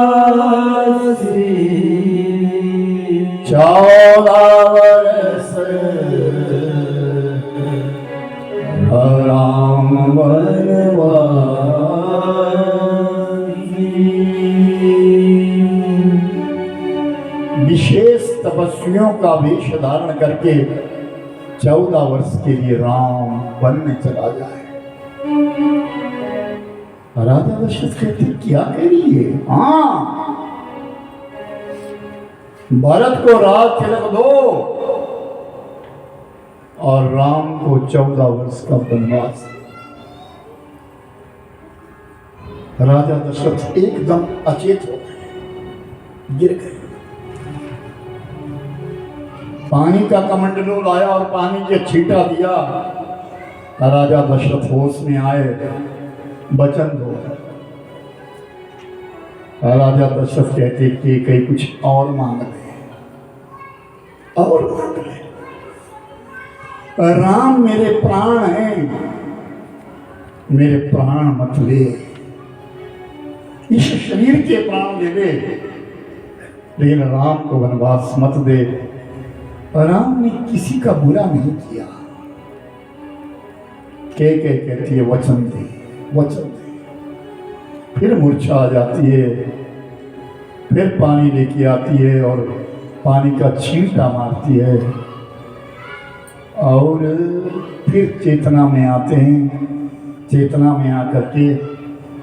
बनवासी, 14 वर्ष राम बनवासी। विशेष तपस्वियों का वेश धारण करके 14 वर्ष के लिए राम वन में चला जाए। राजा दशरथ कहते क्या कह रही है? हाँ, भरत को राज तिलक दो और राम को 14 वर्ष का वनवास। राजा दशरथ एकदम अचेत हो गए, गिर गए। पानी का कमंडलू लाया और पानी के छींटा दिया। राजा दशरथ होश में आए, वचन दो। राजा दशरथ कहते कि कहीं कुछ और मांग ले, और मांग ले। राम मेरे प्राण हैं, मेरे प्राण मत ले। इस शरीर के प्राण दे दे, लेकिन राम को वनवास मत दे। राम ने किसी का बुरा नहीं किया। के कहती है वचन दे, वचन दे। फिर मूर्छा आ जाती है, फिर पानी लेके आती है और पानी का छींटा मारती है और फिर चेतना में आते हैं। चेतना में आकर के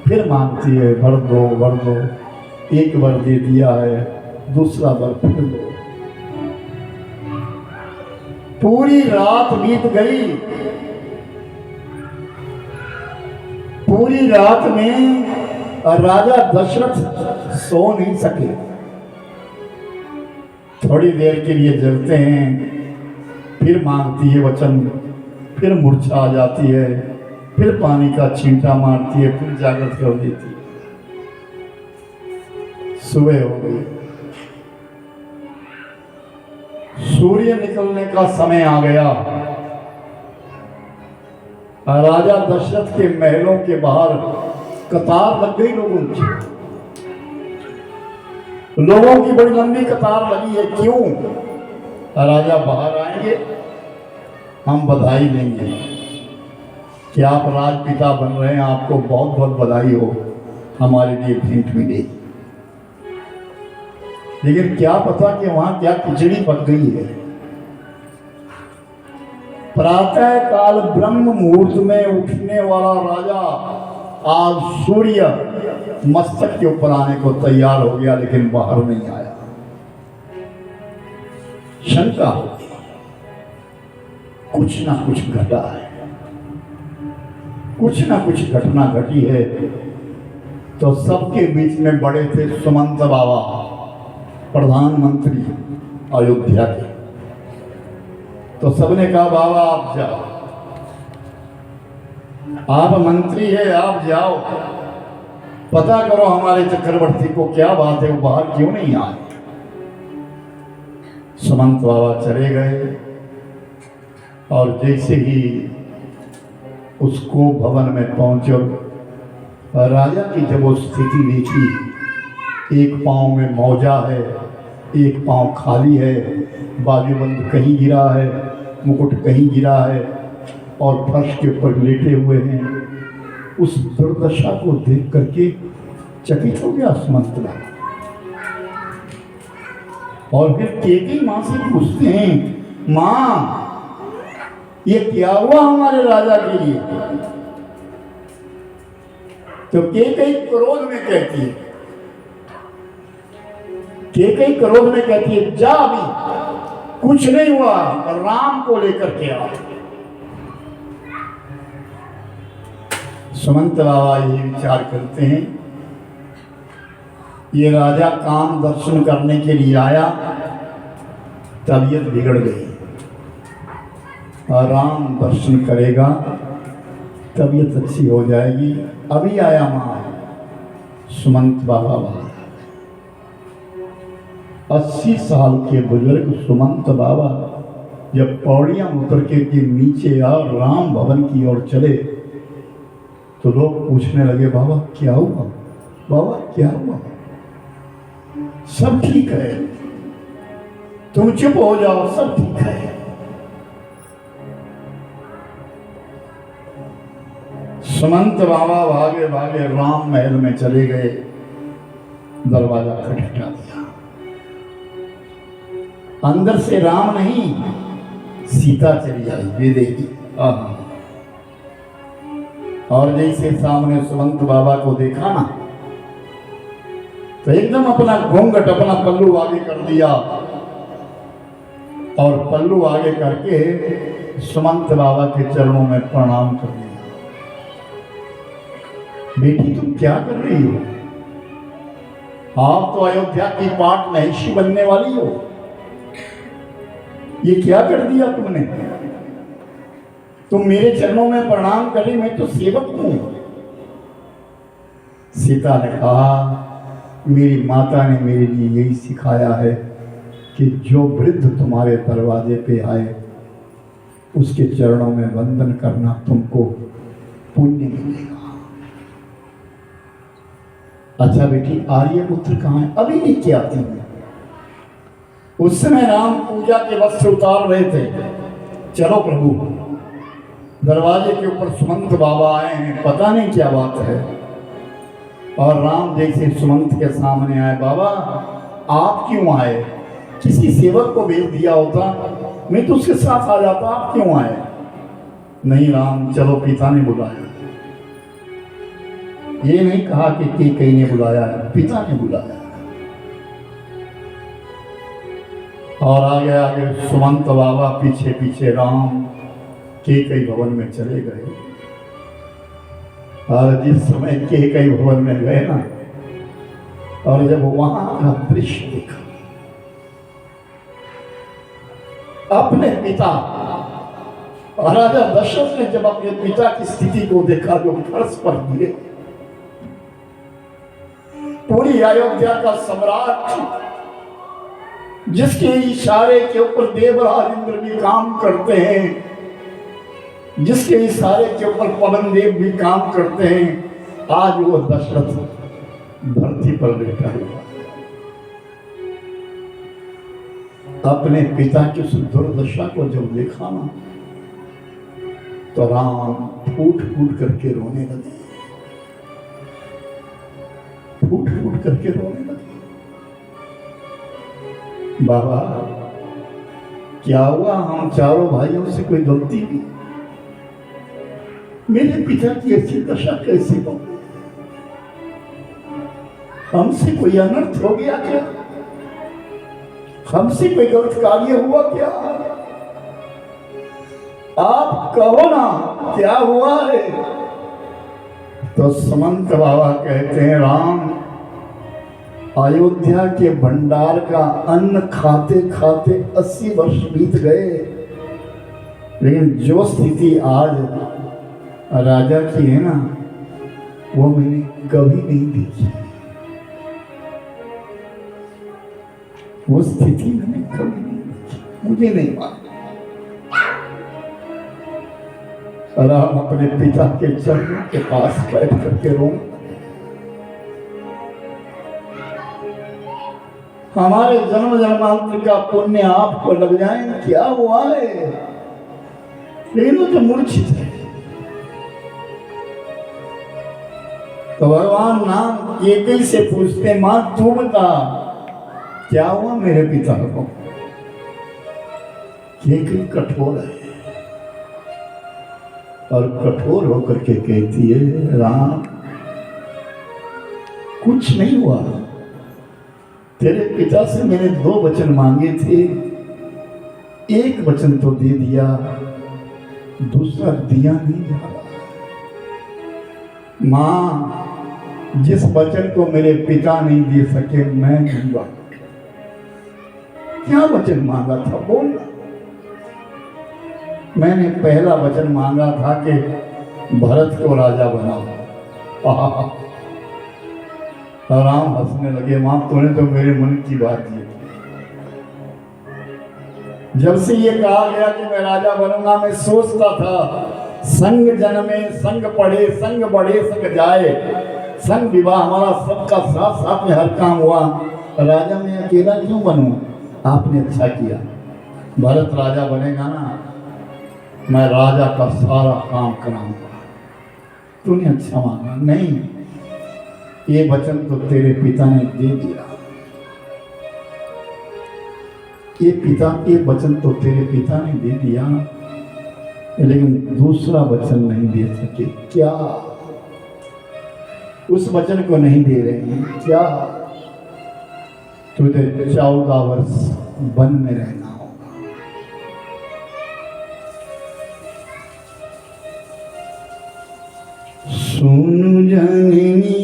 फिर मांगती है भर दो भर दो। एक बार दे दिया है, दूसरा बार फिर दो। पूरी रात बीत गई। पूरी रात में राजा दशरथ सो नहीं सके। थोड़ी देर के लिए जगते हैं, फिर मांगती है वचन, फिर मूर्छा आ जाती है, फिर पानी का छींटा मारती है, फिर जागृत कर देती है। सुबह हो गई, सूर्य निकलने का समय आ गया। राजा दशरथ के महलों के बाहर कतार लग गई लोगों की। लोगों की बड़ी लंबी कतार लगी है। क्यों? राजा बाहर आएंगे, हम बधाई देंगे कि आप राजपिता बन रहे हैं, आपको बहुत बहुत बधाई हो, हमारे लिए भेंट मिलेगी। लेकिन क्या पता कि वहां क्या खिचड़ी पक गई है। प्रातः काल ब्रह्म मुहूर्त में उठने वाला राजा आज सूर्य मस्तक के ऊपर आने को तैयार हो गया, लेकिन बाहर नहीं आया। शंका हो गई, कुछ ना कुछ घटा है, कुछ ना कुछ घटना घटी है। तो सबके बीच में बड़े थे सुमंत बाबा, प्रधानमंत्री अयोध्या के। तो सबने कहा बाबा आप जाओ, आप मंत्री है, आप जाओ, पता करो हमारे चक्रवर्ती को क्या बात है, वो बाहर क्यों नहीं आए। सुमंत बाबा चले गए और जैसे ही उसको भवन में पहुंचे, राजा की जब वो स्थिति देखी, एक पांव में मौजा है, एक पांव खाली है, बाजूबंद कहीं गिरा है, मुकुट कहीं गिरा है और फर्श के ऊपर लेटे हुए हैं। उस दुर्दशा को देख करके चकित हो गया सुमंत बाबा। और फिर केकई मां से पूछते हैं, मां ये क्या हुआ हमारे राजा के लिए? तो केकई क्रोध में कहती है, केकई क्रोध में कहती है, जा अभी कुछ नहीं हुआ, राम को लेकर के आ। सुमंत बाबा ये विचार करते हैं, ये राजा काम दर्शन करने के लिए आया, तबीयत बिगड़ गई, और राम दर्शन करेगा तबीयत अच्छी हो जाएगी। अभी आया मां सुमंत बाबा बाहर। 80 साल के बुजुर्ग सुमंत बाबा जब पौड़ियां उतर के नीचे आ राम भवन की ओर चले, तो लोग पूछने लगे, बाबा क्या हुआ, बाबा क्या हुआ? सब ठीक है, तुम चुप हो जाओ, सब ठीक है। सुमंत बाबा भागे भागे राम महल में चले गए, दरवाजा खटखटा दिया। अंदर से राम नहीं, सीता चली आई, वे देखी। और जैसे सामने सुमंत बाबा को देखा ना, तो एकदम अपना घूंघट, अपना पल्लू आगे कर दिया और पल्लू आगे करके सुमंत बाबा के चरणों में प्रणाम कर दिया। बेटी तुम क्या कर रही हो? आप तो अयोध्या की पाट नहिशी बनने वाली हो, ये क्या कर दिया तुमने? तुम मेरे चरणों में प्रणाम कर रही, मैं तो सेवक हूं। सीता ने कहा, मेरी माता ने मेरे लिए यही सिखाया है कि जो वृद्ध तुम्हारे दरवाजे पे आए उसके चरणों में वंदन करना तुमको पुण्य मिलेगा। अच्छा बेटी, आर्यपुत्र कहाँ है? अभी लेके आती हूँ। उस समय राम पूजा के वस्त्र उतार रहे थे। चलो प्रभु, दरवाजे के ऊपर सुमंत बाबा आए हैं, पता नहीं क्या बात है। और राम जैसे सुमंत के सामने आए, बाबा आप क्यों आए? किसी सेवक को भेज दिया होता, मैं तो उसके साथ आ जाता, आप क्यों आए? नहीं राम, चलो पिता ने बुलाया। ये नहीं कहा कि कई ने बुलाया है, पिता ने बुलाया। और आगे आगे सुमंत बाबा, पीछे पीछे राम कई भवन में चले गए। और जिस समय कई भवन में गए ना, और जब वहां का दृश्य देखा, अपने पिता और राजा दशरथ ने जब अपने पिता की स्थिति को देखा, जो फर्श पर गिरे, पूरी अयोध्या का सम्राट, जिसके इशारे के ऊपर देवराज इंद्र भी काम करते हैं, जिसके इशारे के ऊपर पवन देव भी काम करते हैं, आज वो दशरथ धरती पर बैठा हुआ। अपने पिता की उस दुर्दशा को जब देखा ना, तो राम फूट फूट करके रोने लगे, फूट फूट करके रोने लगे। बाबा क्या हुआ? हम चारों भाइयों से कोई गलती हुई? मेरे पिता की ऐसी दशा कैसे हो? हमसे कोई अनर्थ हो गया क्या? हमसे कोई गलत कार्य हुआ क्या? आप कहो ना, क्या हुआ है? तो सुमंत बाबा कहते हैं, राम, अयोध्या के भंडार का अन्न खाते खाते 80 वर्ष बीत गए, लेकिन जो स्थिति आज राजा की है ना, वो मैंने कभी नहीं देखी। वो स्थिति मैंने कभी नहीं देखी, मुझे नहीं मालूम। और हम अपने पिता के चरणों के पास बैठ करके रो, हमारे जन्म जन्मांतर का पुण्य आपको लग जाए, क्या हुआ है? लेकिन वो तो मूर्छित है। तो भगवान नाम एक से पूछते, मां तू बता क्या हुआ मेरे पिता को? एक कठोर है और कठोर होकर के कहती है, राम कुछ नहीं हुआ, तेरे पिता से मैंने 2 वचन मांगे थे, एक वचन तो दे दिया, दूसरा दिया नहीं जा रहा। मां, जिस वचन को मेरे पिता नहीं दे सके, मैं दूंगा। क्या वचन मांगा था बोल? मैंने पहला वचन मांगा था कि भरत को राजा बनाओ। राम हंसने लगे, मां तूने तो मेरे मन की बात की। जब से ये कहा गया कि मैं राजा बनूंगा, मैं सोचता था संग जन्मे संग पढ़े संग बढ़े संग जाए, संग विवाह हमारा सबका साथ साथ में हर काम हुआ, राजा मैं अकेला क्यों बनूं? आपने अच्छा किया, भरत राजा बनेगा ना, मैं राजा का सारा काम कराऊंगा। तूने अच्छा मांगा। नहीं, ये वचन तो तेरे पिता ने दे दिया, ये वचन तो तेरे पिता ने दे दिया, लेकिन दूसरा वचन नहीं दे सके। क्या? उस वचन को नहीं दे रहे हैं। क्या? तुझे 14 वर्ष वन में रहना होगा। सुन जननी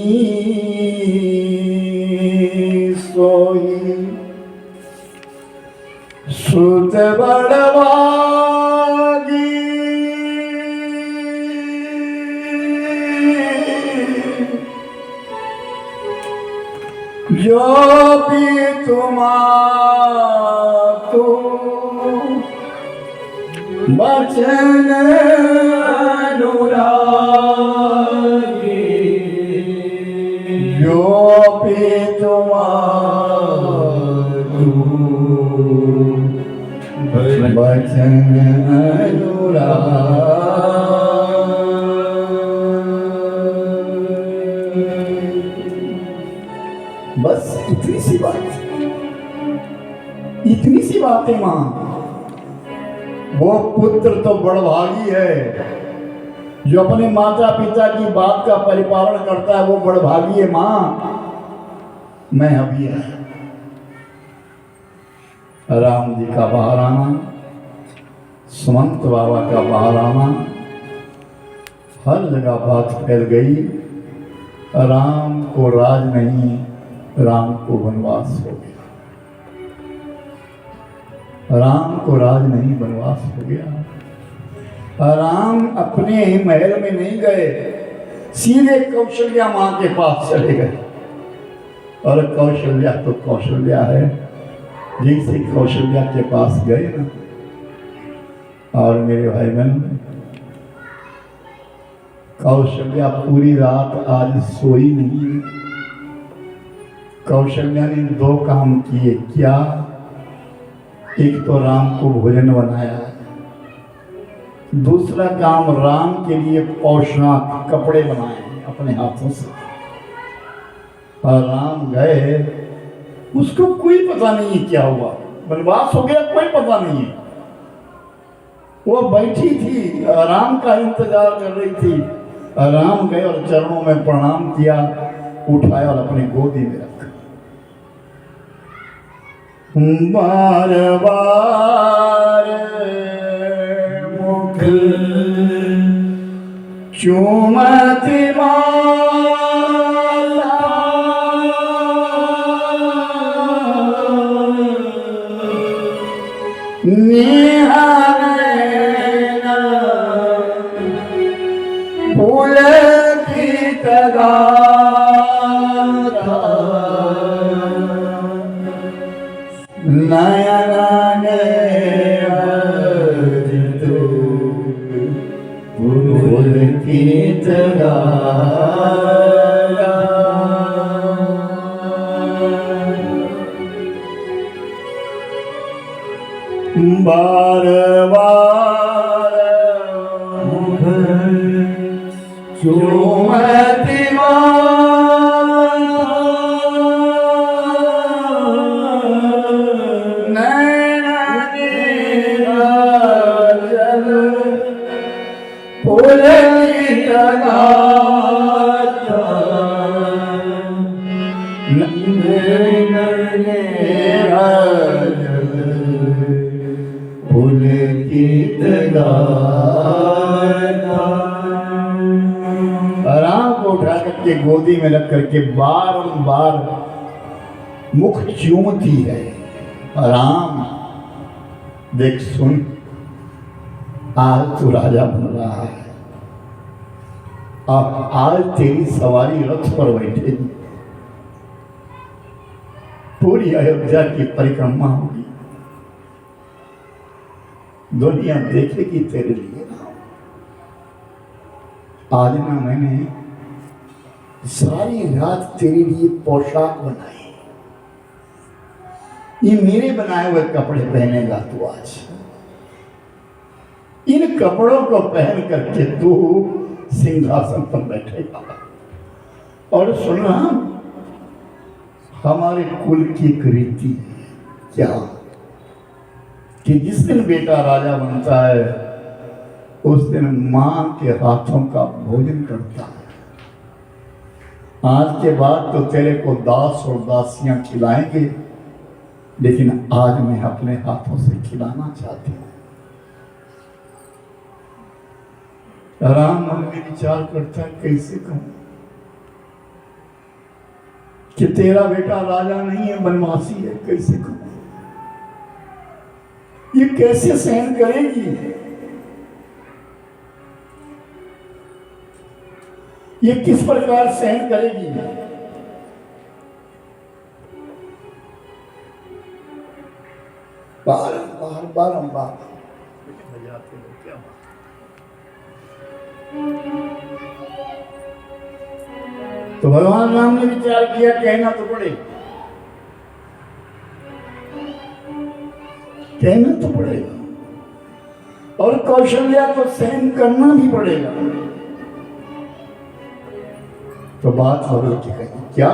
सोई सुत बड़वागी, जो भी तू बचन अनुरागी, जो भी तू वचन अनुराग। बस इतनी सी बात, इतनी सी बात है मां। वो पुत्र तो बड़भागी है जो अपने माता पिता की बात का परिपालन करता है, वो बड़भागी है मां। मैं अभी आया, राम जी का बाहर आना, सुमंत बाबा का बाहर आना, हर जगह बात फैल गई। राम को राज नहीं, राम को वनवास हो गया। राम को राज नहीं, वनवास हो गया। राम अपने ही महल में नहीं गए, सीधे कौशल्या मां के पास चले गए। और कौशल्या तो कौशल्या है, जैसे कौशल्या के पास गए ना, और मेरे भाई बहन, कौशल्या पूरी रात आज सोई नहीं। कौशल्या ने 2 काम किए। क्या? एक तो राम को भोजन बनाया, दूसरा काम राम के लिए पोशाक कपड़े बनाए अपने हाथों से। और राम गए, उसको कोई पता नहीं क्या हुआ, वनवास हो गया, कोई पता नहीं है। वो बैठी थी, राम का इंतजार कर रही थी। राम गए और चरणों में प्रणाम किया, उठाया और अपनी गोदी में रखा। बार बार मुख चूमती माला, निहारेना फूल की तगारा, नयन ने फूल की तगारा। बार बार मुख चूमती माला, नैना नीराजल फूल की तगारा, नैना नीराजल फूल की तगारा। राम को उठा करके गोदी में रख करके बार मुख चूमती है। राम देख सुन, आज तू राजा बन रहा है, अब आज तेरी सवारी रथ पर बैठेगी, पूरी अयोध्या की परिक्रमा होगी, दुनिया देखेगी तेरे लिए। आज ना मैंने सारी रात तेरे लिए पोशाक बनाई, ये मेरे बनाए हुए कपड़े पहनेगा तू। आज इन कपड़ों को पहन करके तू सिंहासन पर बैठेगा। और सुनना, हमारे कुल की एक रीति है क्या, कि जिस दिन बेटा राजा बनता है उस दिन मां के हाथों का भोजन करता है। आज के बाद तो तेरे को दास और दासियां खिलाएंगे, लेकिन आज मैं अपने हाथों से खिलाना चाहती हूँ। राम मन में विचार करता है, कैसे कहूं कि तेरा बेटा राजा नहीं है, वनवासी है, कैसे कहूं, ये कैसे सहन करेगी, ये किस प्रकार सहन करेगी। बारंबार बारंबार बजाते हो क्या बात। तो भगवान राम ने विचार किया, कहना तो पड़े। कहना तो पड़ेगा, और कौशल्या को सहन करना भी पड़ेगा। तो बात बदल के कही, क्या?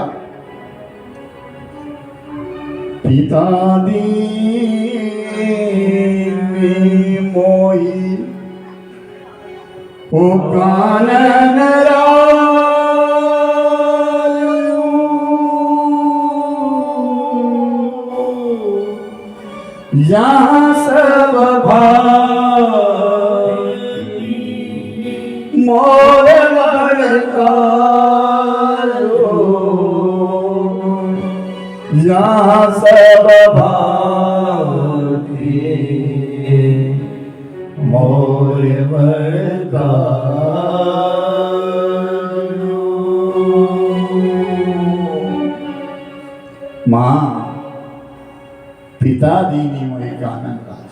पिता दीनी मोही ओ कानन यहाँ सब भाई मोर बड़कारो, यहाँ सब भाई मोर बड़कारो। माँ पिता दीनी मुझे कानन राज,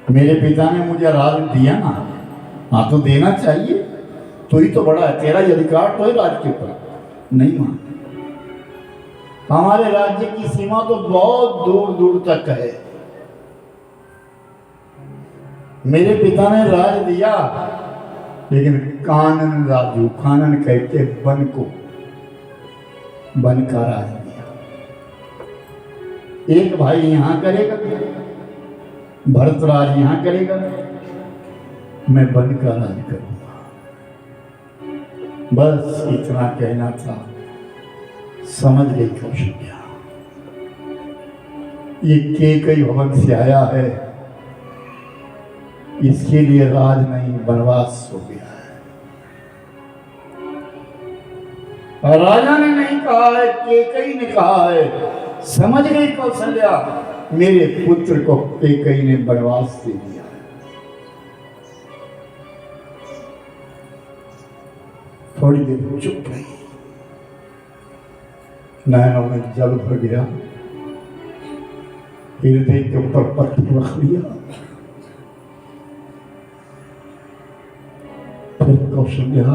मेरे पिता ने मुझे राज दिया ना, हाँ तो देना चाहिए, तो ही तो बड़ा है, तेरा ये अधिकार तो है राज के ऊपर। नहीं मां, हमारे राज्य की सीमा तो बहुत दूर दूर तक है। मेरे पिता ने राज दिया, लेकिन कानन राजू, कानन कहते वन को, वन का राज दिया। एक भाई यहां करेगा, भरतराज यहां करेगा, मैं वन का राज करूंगा। बस इतना कहना था, समझ गई कौशल्या। ये केकई भवन से आया है, इसके लिए राज नहीं वनवास हो गया है। और राजा ने नहीं कहा है, केकई ने कहा है। समझ गई कौशल्या, मेरे पुत्र को केकई ने वनवास दे दिया। थोड़ी देर चुप रही, नैनों में जल भर गया, हृदय के ऊपर पत्थर रख लिया। फिर कौशल्या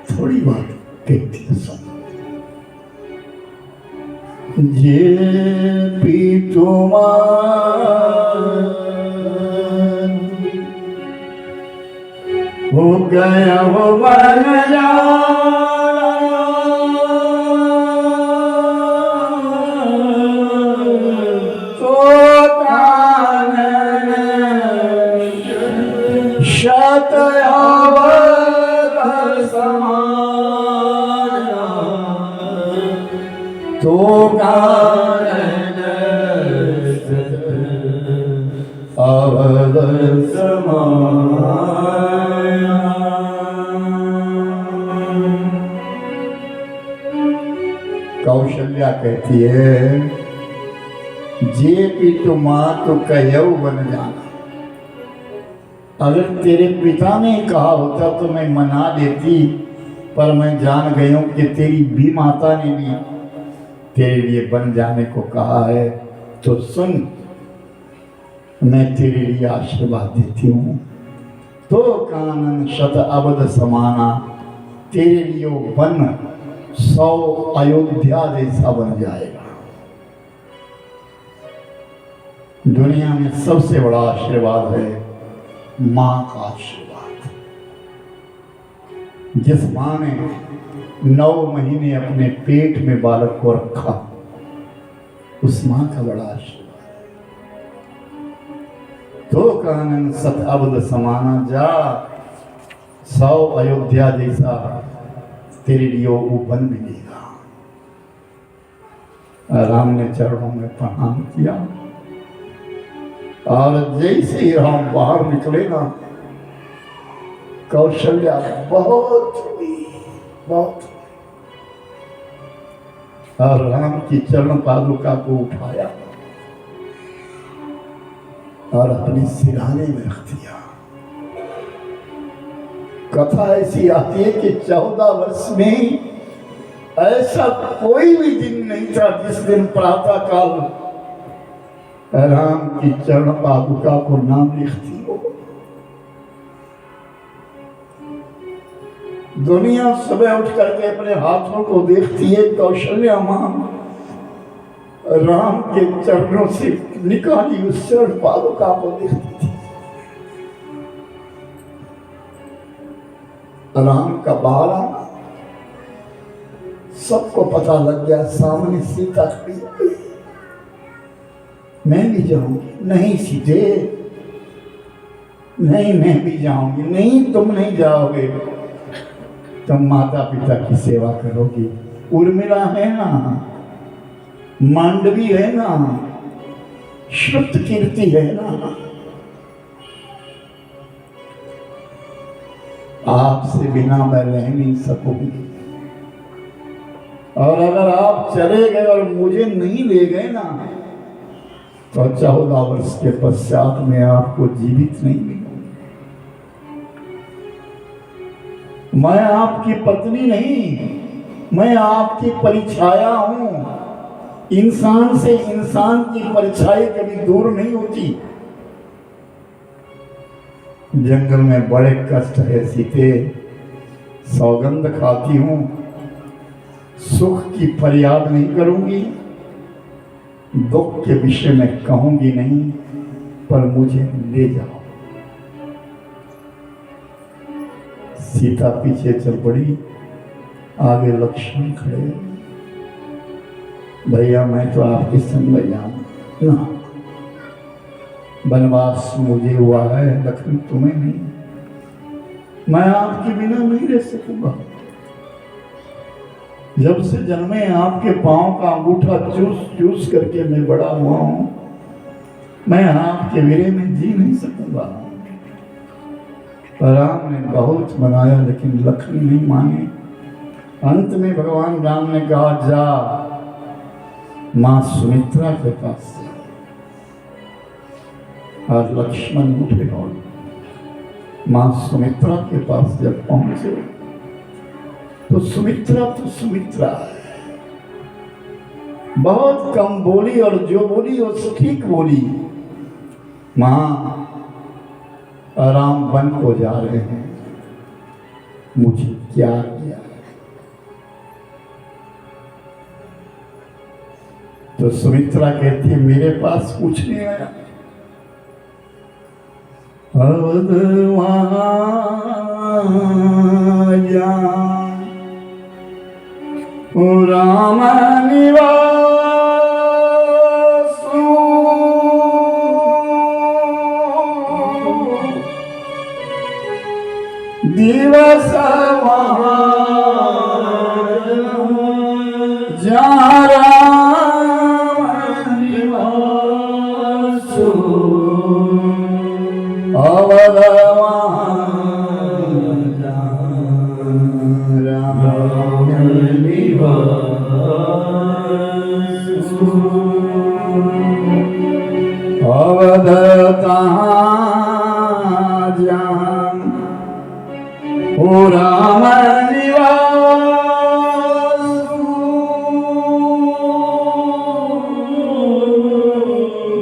थोड़ी बात कहती है, सुन। जे भी तुम्हार हो गया वो बन जा, तो कानन शत अवतार समान, तो कानन अवतार समान। कौशल्या कहती है, जे भी तो मां तो कहऊ बन जाना। अगर तेरे पिता ने कहा होता तो मैं मना देती, पर मैं जान गई हूं कि तेरी भी माता ने भी तेरे लिए बन जाने को कहा है। तो सुन, मैं तेरे लिए आशीर्वाद देती हूं, तो कानन शत अवध समाना, तेरे लिए वो वन 100 अयोध्या जैसा बन जाएगा। दुनिया में सबसे बड़ा आशीर्वाद है मां का आशीर्वाद। जिस मां ने 9 महीने अपने पेट में बालक को रखा, उस मां का बड़ा आशीर्वाद। तो कानन सत अवध समाना, जा 100 अयोध्या जैसा तेरे लिए वो बन मिलेगा। राम ने चरणों में प्रणाम किया, और जैसे ही राम बाहर निकले ना, कौशल्या बहुत और राम की चरण पादुका को उठाया और अपने सिरहाने में रख दिया। कथा ऐसी आती है कि 14 वर्ष में ऐसा कोई भी दिन नहीं था जिस दिन प्रातः काल राम की चरण पादुका को नाम लिखती हो। दुनिया सुबह उठ करके अपने हाथों को देखती है, कौशल्या मां राम के चरणों से निकाली उस चरण पादुका को देखती थी। राम का बाहर आना सबको पता लग गया। सामने सीता खड़ी है। मैं भी जाऊंगी। नहीं सीते, नहीं मैं भी जाऊंगी। नहीं तुम नहीं जाओगे, तुम माता पिता की सेवा करोगी। उर्मिला है ना, मांडवी है ना, श्रुत कीर्ति है ना, आपसे बिना मैं रह नहीं सकूंगी। और अगर आप चले गए और मुझे नहीं ले गए ना, तो 14 वर्ष के पश्चात मैं आपको जीवित नहीं मिलूंगी। मैं आपकी पत्नी नहीं, मैं आपकी परिछाया हूं। इंसान से इंसान की परछाई कभी दूर नहीं होती। जंगल में बड़े कष्ट है सीते, सौगंध खाती हूं, सुख की फरियाद नहीं करूंगी, दुख के विषय में कहूंगी नहीं, पर मुझे ले जाओ। सीता पीछे चल पड़ी, आगे लक्ष्मण खड़े। भैया मैं तो आपके संग जाऊं ना, वनवास मुझे हुआ है, लक्ष्मण तुम्हें नहीं। मैं आपके बिना नहीं रह सकूंगा। जब से जन्मे आपके पांव का अंगूठा चूस चूस करके मैं बड़ा हुआ हूं, मैं आपके विरह में जी नहीं सकूंगा। राम ने बहुत मनाया लेकिन लक्ष्मण नहीं माने। अंत में भगवान राम ने कहा जा मां सुमित्रा के पास। और लक्ष्मण उठे और मां सुमित्रा के पास जब पहुंचे तो सुमित्रा बहुत कम बोली, और जो बोली वो ठीक बोली। मां राम वन को जा रहे हैं, मुझे क्या किया? तो सुमित्रा कहती है मेरे पास पूछने आया। अवध राम निवासु दिवस जहाँ राम निवासु अवध अवध जान ओ राम निवासु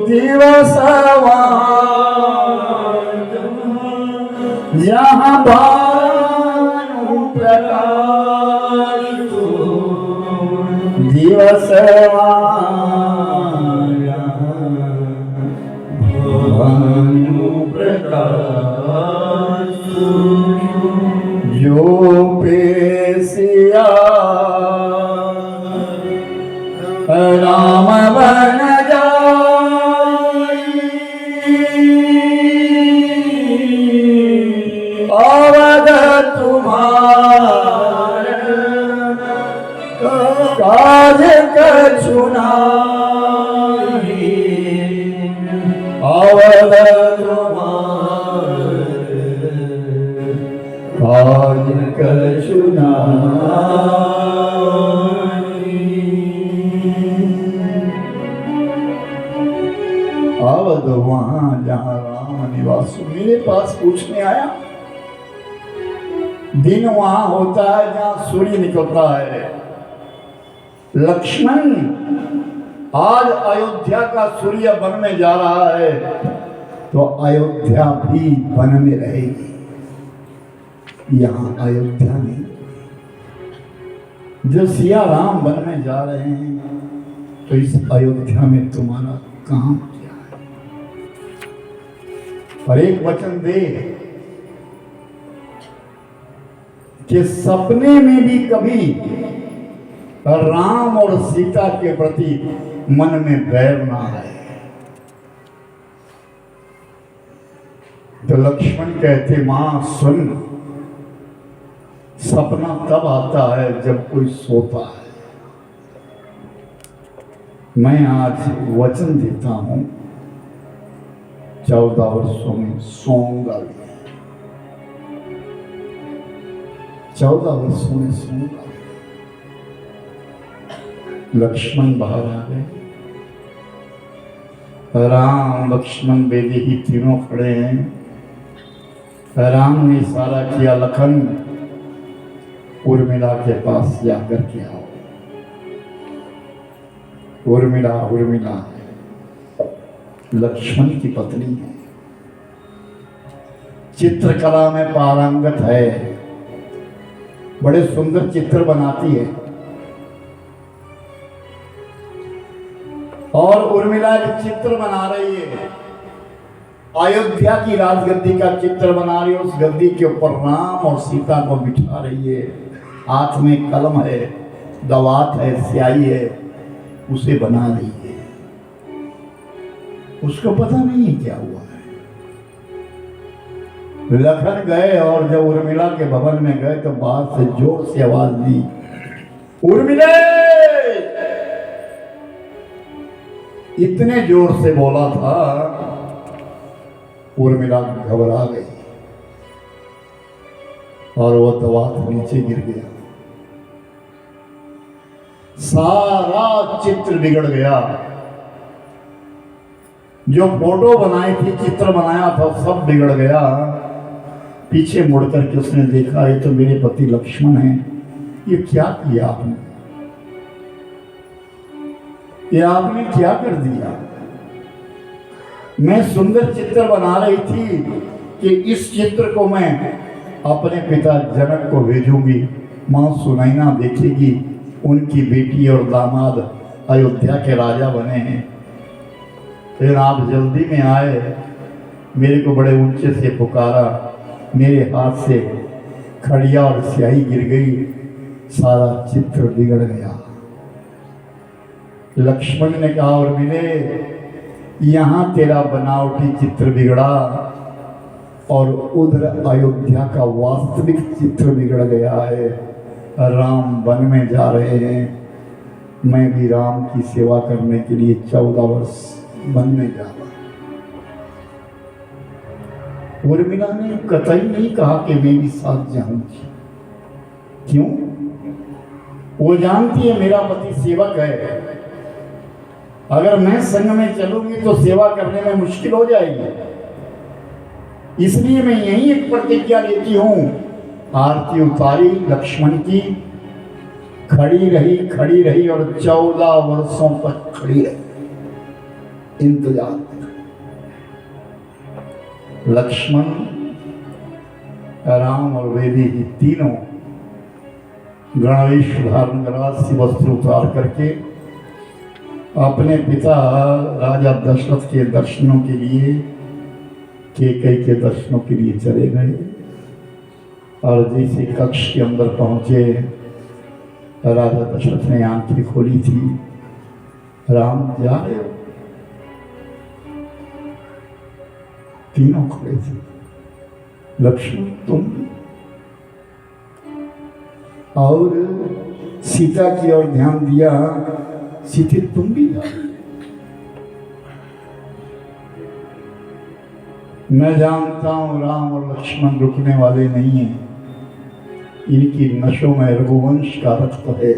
दिवस जहाँ भानु प्रकाश दिवस भानु प्रकाश जो पेशिया राम बन जाई अवध तुम्हारे काज कछु नाहि अवध तुम्हारे काज कछु नाहि। अवध वहां जहां राम निवास मेरे पास पूछने आया। दिन वहां होता है जहां सूर्य निकलता है। लक्ष्मण आज अयोध्या का सूर्य वन में जा रहा है, तो अयोध्या भी वन में रहेगी। यहाँ अयोध्या में जो सिया राम वन में जा रहे हैं, तो इस अयोध्या में तुम्हारा काम क्या है? और एक वचन दे कि सपने में भी कभी राम और सीता के प्रति मन में बैर ना आए। तो लक्ष्मण कहते, मां सुन, सपना तब आता है जब कोई सोता है। मैं आज वचन देता हूं 14 वर्षों में सोऊंगा भी, 14 वर्षों में सोऊंगा। लक्ष्मण बाहर आ गए, राम लक्ष्मण वैदेही तीनों खड़े हैं। राम ने इशारा किया, लखन उर्मिला के पास जाकर के आओ। उर्मिला उर्मिला लक्ष्मण की पत्नी है, चित्रकला में पारंगत है, बड़े सुंदर चित्र बनाती है। और उर्मिला एक चित्र बना रही है, अयोध्या की राजगद्दी का चित्र बना रही है। उस गद्दी के ऊपर राम और सीता को बिठा रही है, हाथ में कलम है, दवात है, स्याही है, उसे बना रही है। उसको पता नहीं है क्या हुआ है। लखन गए और जब उर्मिला के भवन में गए तो बाहर से जोर से आवाज दी, उर्मिले! इतने जोर से बोला था, उर्मिला घबरा गई और वो दवात नीचे गिर गया। सारा चित्र बिगड़ गया। जो फोटो बनाई थी, चित्र बनाया था, सब बिगड़ गया। पीछे मुड़कर के उसने देखा, ये तो मेरे पति लक्ष्मण हैं, ये क्या किया आपने? ये आपने क्या कर दिया? मैं सुंदर चित्र बना रही थी कि इस चित्र को मैं अपने पिता जनक को भेजूंगी, मां सुनैना देखेगी, उनकी बेटी और दामाद अयोध्या के राजा बने हैं। फिर आप जल्दी में आए, मेरे को बड़े ऊंचे से पुकारा, मेरे हाथ से खड़िया और स्याही गिर गई, सारा चित्र बिगड़ गया। लक्ष्मण ने कहा, और मिले यहां तेरा बनावटी चित्र बिगड़ा और उधर अयोध्या का वास्तविक चित्र बिगड़ गया है। राम वन में जा रहे हैं, मैं भी राम की सेवा करने के लिए 14 वर्ष वन में जा रहा। उर्मिला ने कतई नहीं कहा कि मैं भी साथ जाऊंगी। क्यों? वो जानती है मेरा पति सेवक है, अगर मैं संग में चलूंगी तो सेवा करने में मुश्किल हो जाएगी। इसलिए मैं यही एक प्रतिज्ञा लेती हूं। आरती उतारी लक्ष्मण की, खड़ी रही और 14 वर्षों तक खड़ी रही, इंतजार। लक्ष्मण, राम और वैदेही तीनों गणवेश धारण करा, वस्त्र उतार करके अपने पिता राजा दशरथ के दर्शनों के लिए, कैकेयी के दर्शनों के लिए चले गए। और जैसे कक्ष के अंदर पहुंचे, राजा दशरथ ने आंखें खोली थी, राम जा रहे हो? तीनों खड़े थे। लक्ष्मण तुम भी? और सीता की ओर ध्यान दिया, सीते तुम भी? मैं जानता हूं राम और लक्ष्मण रुकने वाले नहीं हैं, इनकी नसों में रघुवंश का रक्त है।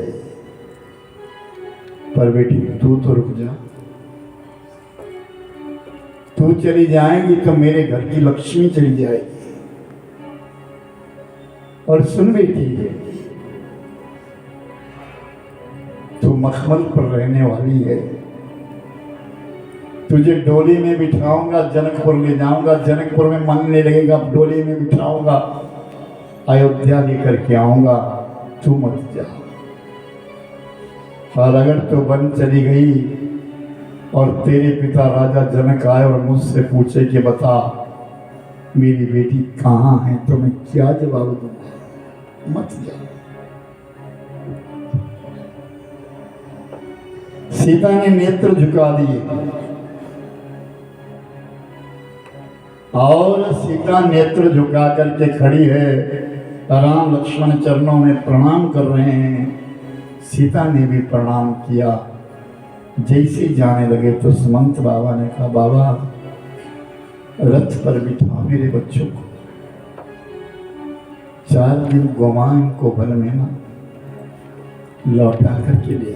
पर बेटी तू तो रुक जा, तू चली जाएगी तो मेरे घर की लक्ष्मी चली जाएगी। और सुन बेटी, तू मखमल पर रहने वाली है, तुझे डोली में बिठाऊंगा, जनकपुर ले जाऊंगा, जनकपुर में मन नहीं लगेगा, डोली में बिठाऊंगा, अयोध्या लेकर के आऊंगा, तू मत जा। और अगर तो वन चली गई और तेरे पिता राजा जनक आए और मुझसे पूछे कि बता मेरी बेटी कहाँ है, तो मैं क्या जवाब दूंगा? मत जा। सीता ने नेत्र झुका दिए और सीता नेत्र झुका करके खड़ी है। राम लक्ष्मण चरणों में प्रणाम कर रहे हैं। सीता ने भी प्रणाम किया। जैसे जाने लगे तो सुमंत बाबा ने कहा, बाबा रथ पर बिठा मेरे बच्चों को, 4 दिन घुमा इनको वन में ना, लौटा करके ले आ।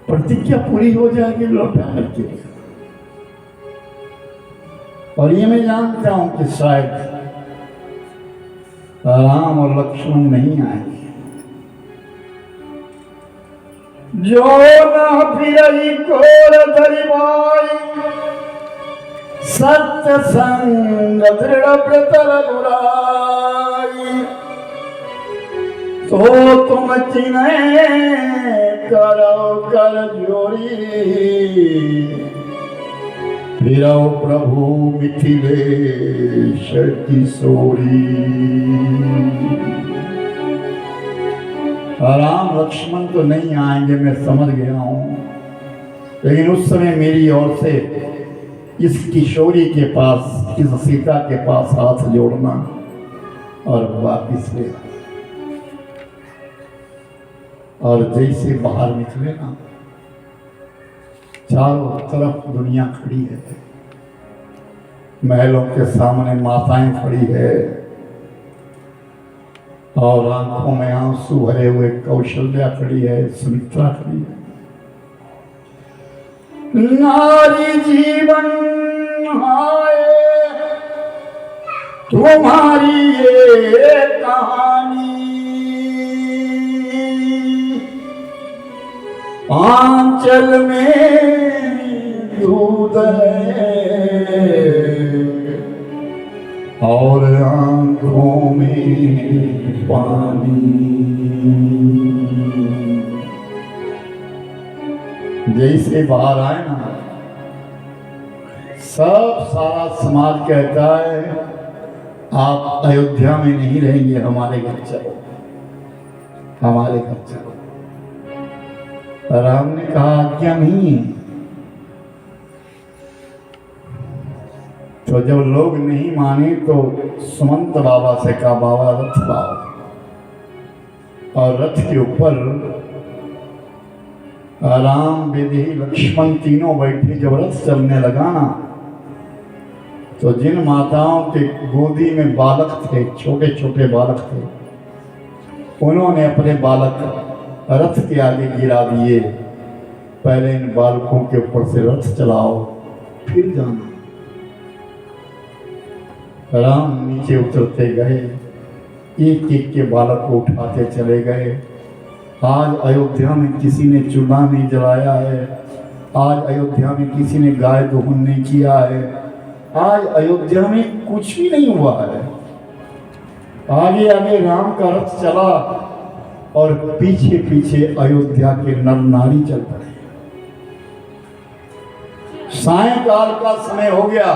प्रतिज्ञा पूरी हो जाएगी, लौटा करके ले आ। और ये मैं जानता हूं कि शायद राम और लक्ष्मण नहीं आएंगे। जो ना फिरई कोर धरिबाई, सत्य संग दृढ़ प्रतर दुराई, तो तुम चिन्हे करो कर जोरी, फिरो प्रभु मिथिलेश किशोरी। राम लक्ष्मण तो नहीं आएंगे, मैं समझ गया हूं, लेकिन उस समय मेरी ओर से इस किशोरी के पास, इस सीता के पास हाथ जोड़ना और वापिस ले आना। और जैसे बाहर निकले ना, चारों तरफ दुनिया खड़ी है, महलों के सामने माताएं खड़ी है और आंखों में आंसू भरे हुए कौशल्या खड़ी है, सुमित्रा खड़ी है। नारी जीवन हाय तुम्हारी ये कहानी, आंचल में दूध है और आंखों में पानी। जैसे बाहर आए ना, सब सारा समाज कहता है आप अयोध्या में नहीं रहेंगे, हमारे घर चलो, हमारे घर चलो। राम ने कहा क्या नहीं है? तो जब लोग नहीं माने तो सुमंत बाबा से कहा, बाबा रथ लाओ। और रथ के ऊपर राम, विदेही, लक्ष्मण तीनों बैठे। जब रथ चलने लगा ना, तो जिन माताओं के गोदी में बालक थे, छोटे छोटे बालक थे, उन्होंने अपने बालक रथ के आगे गिरा दिए। पहले इन बालकों के ऊपर से रथ चलाओ, फिर जाना। राम नीचे उतरते गए, एक एक के बालक को उठाते चले गए। आज अयोध्या में किसी ने चूल्हा नहीं जलाया है, आज अयोध्या में किसी ने गाय दोहन नहीं किया है, आज अयोध्या में कुछ भी नहीं हुआ है। आगे आगे राम का रथ चला और पीछे पीछे अयोध्या के नर नारी चल पड़े। सायंकाल का समय हो गया,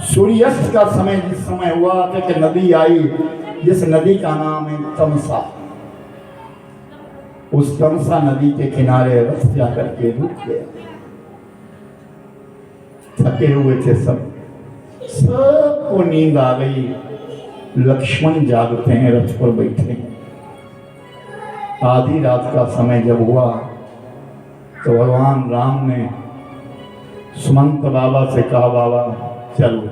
सूर्यास्त का समय जिस समय हुआ था कि नदी आई, जिस नदी का नाम है तमसा। उस तमसा नदी के किनारे रथ जाकर के रुक गया। थके हुए थे सबको नींद आ गई। लक्ष्मण जागते हैं, रथ पर बैठे हैं। आधी रात का समय जब हुआ तो भगवान राम ने सुमंत बाबा से कहा, बाबा चलो।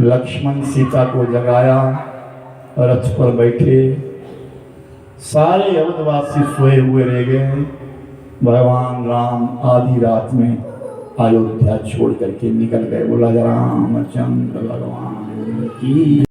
लक्ष्मण सीता को जगाया, रथ पर बैठे। सारे अवधवासी सोए हुए रह गए। भगवान राम आधी रात में अयोध्या छोड़ करके निकल गए। बोला रामचंद्र भगवान की।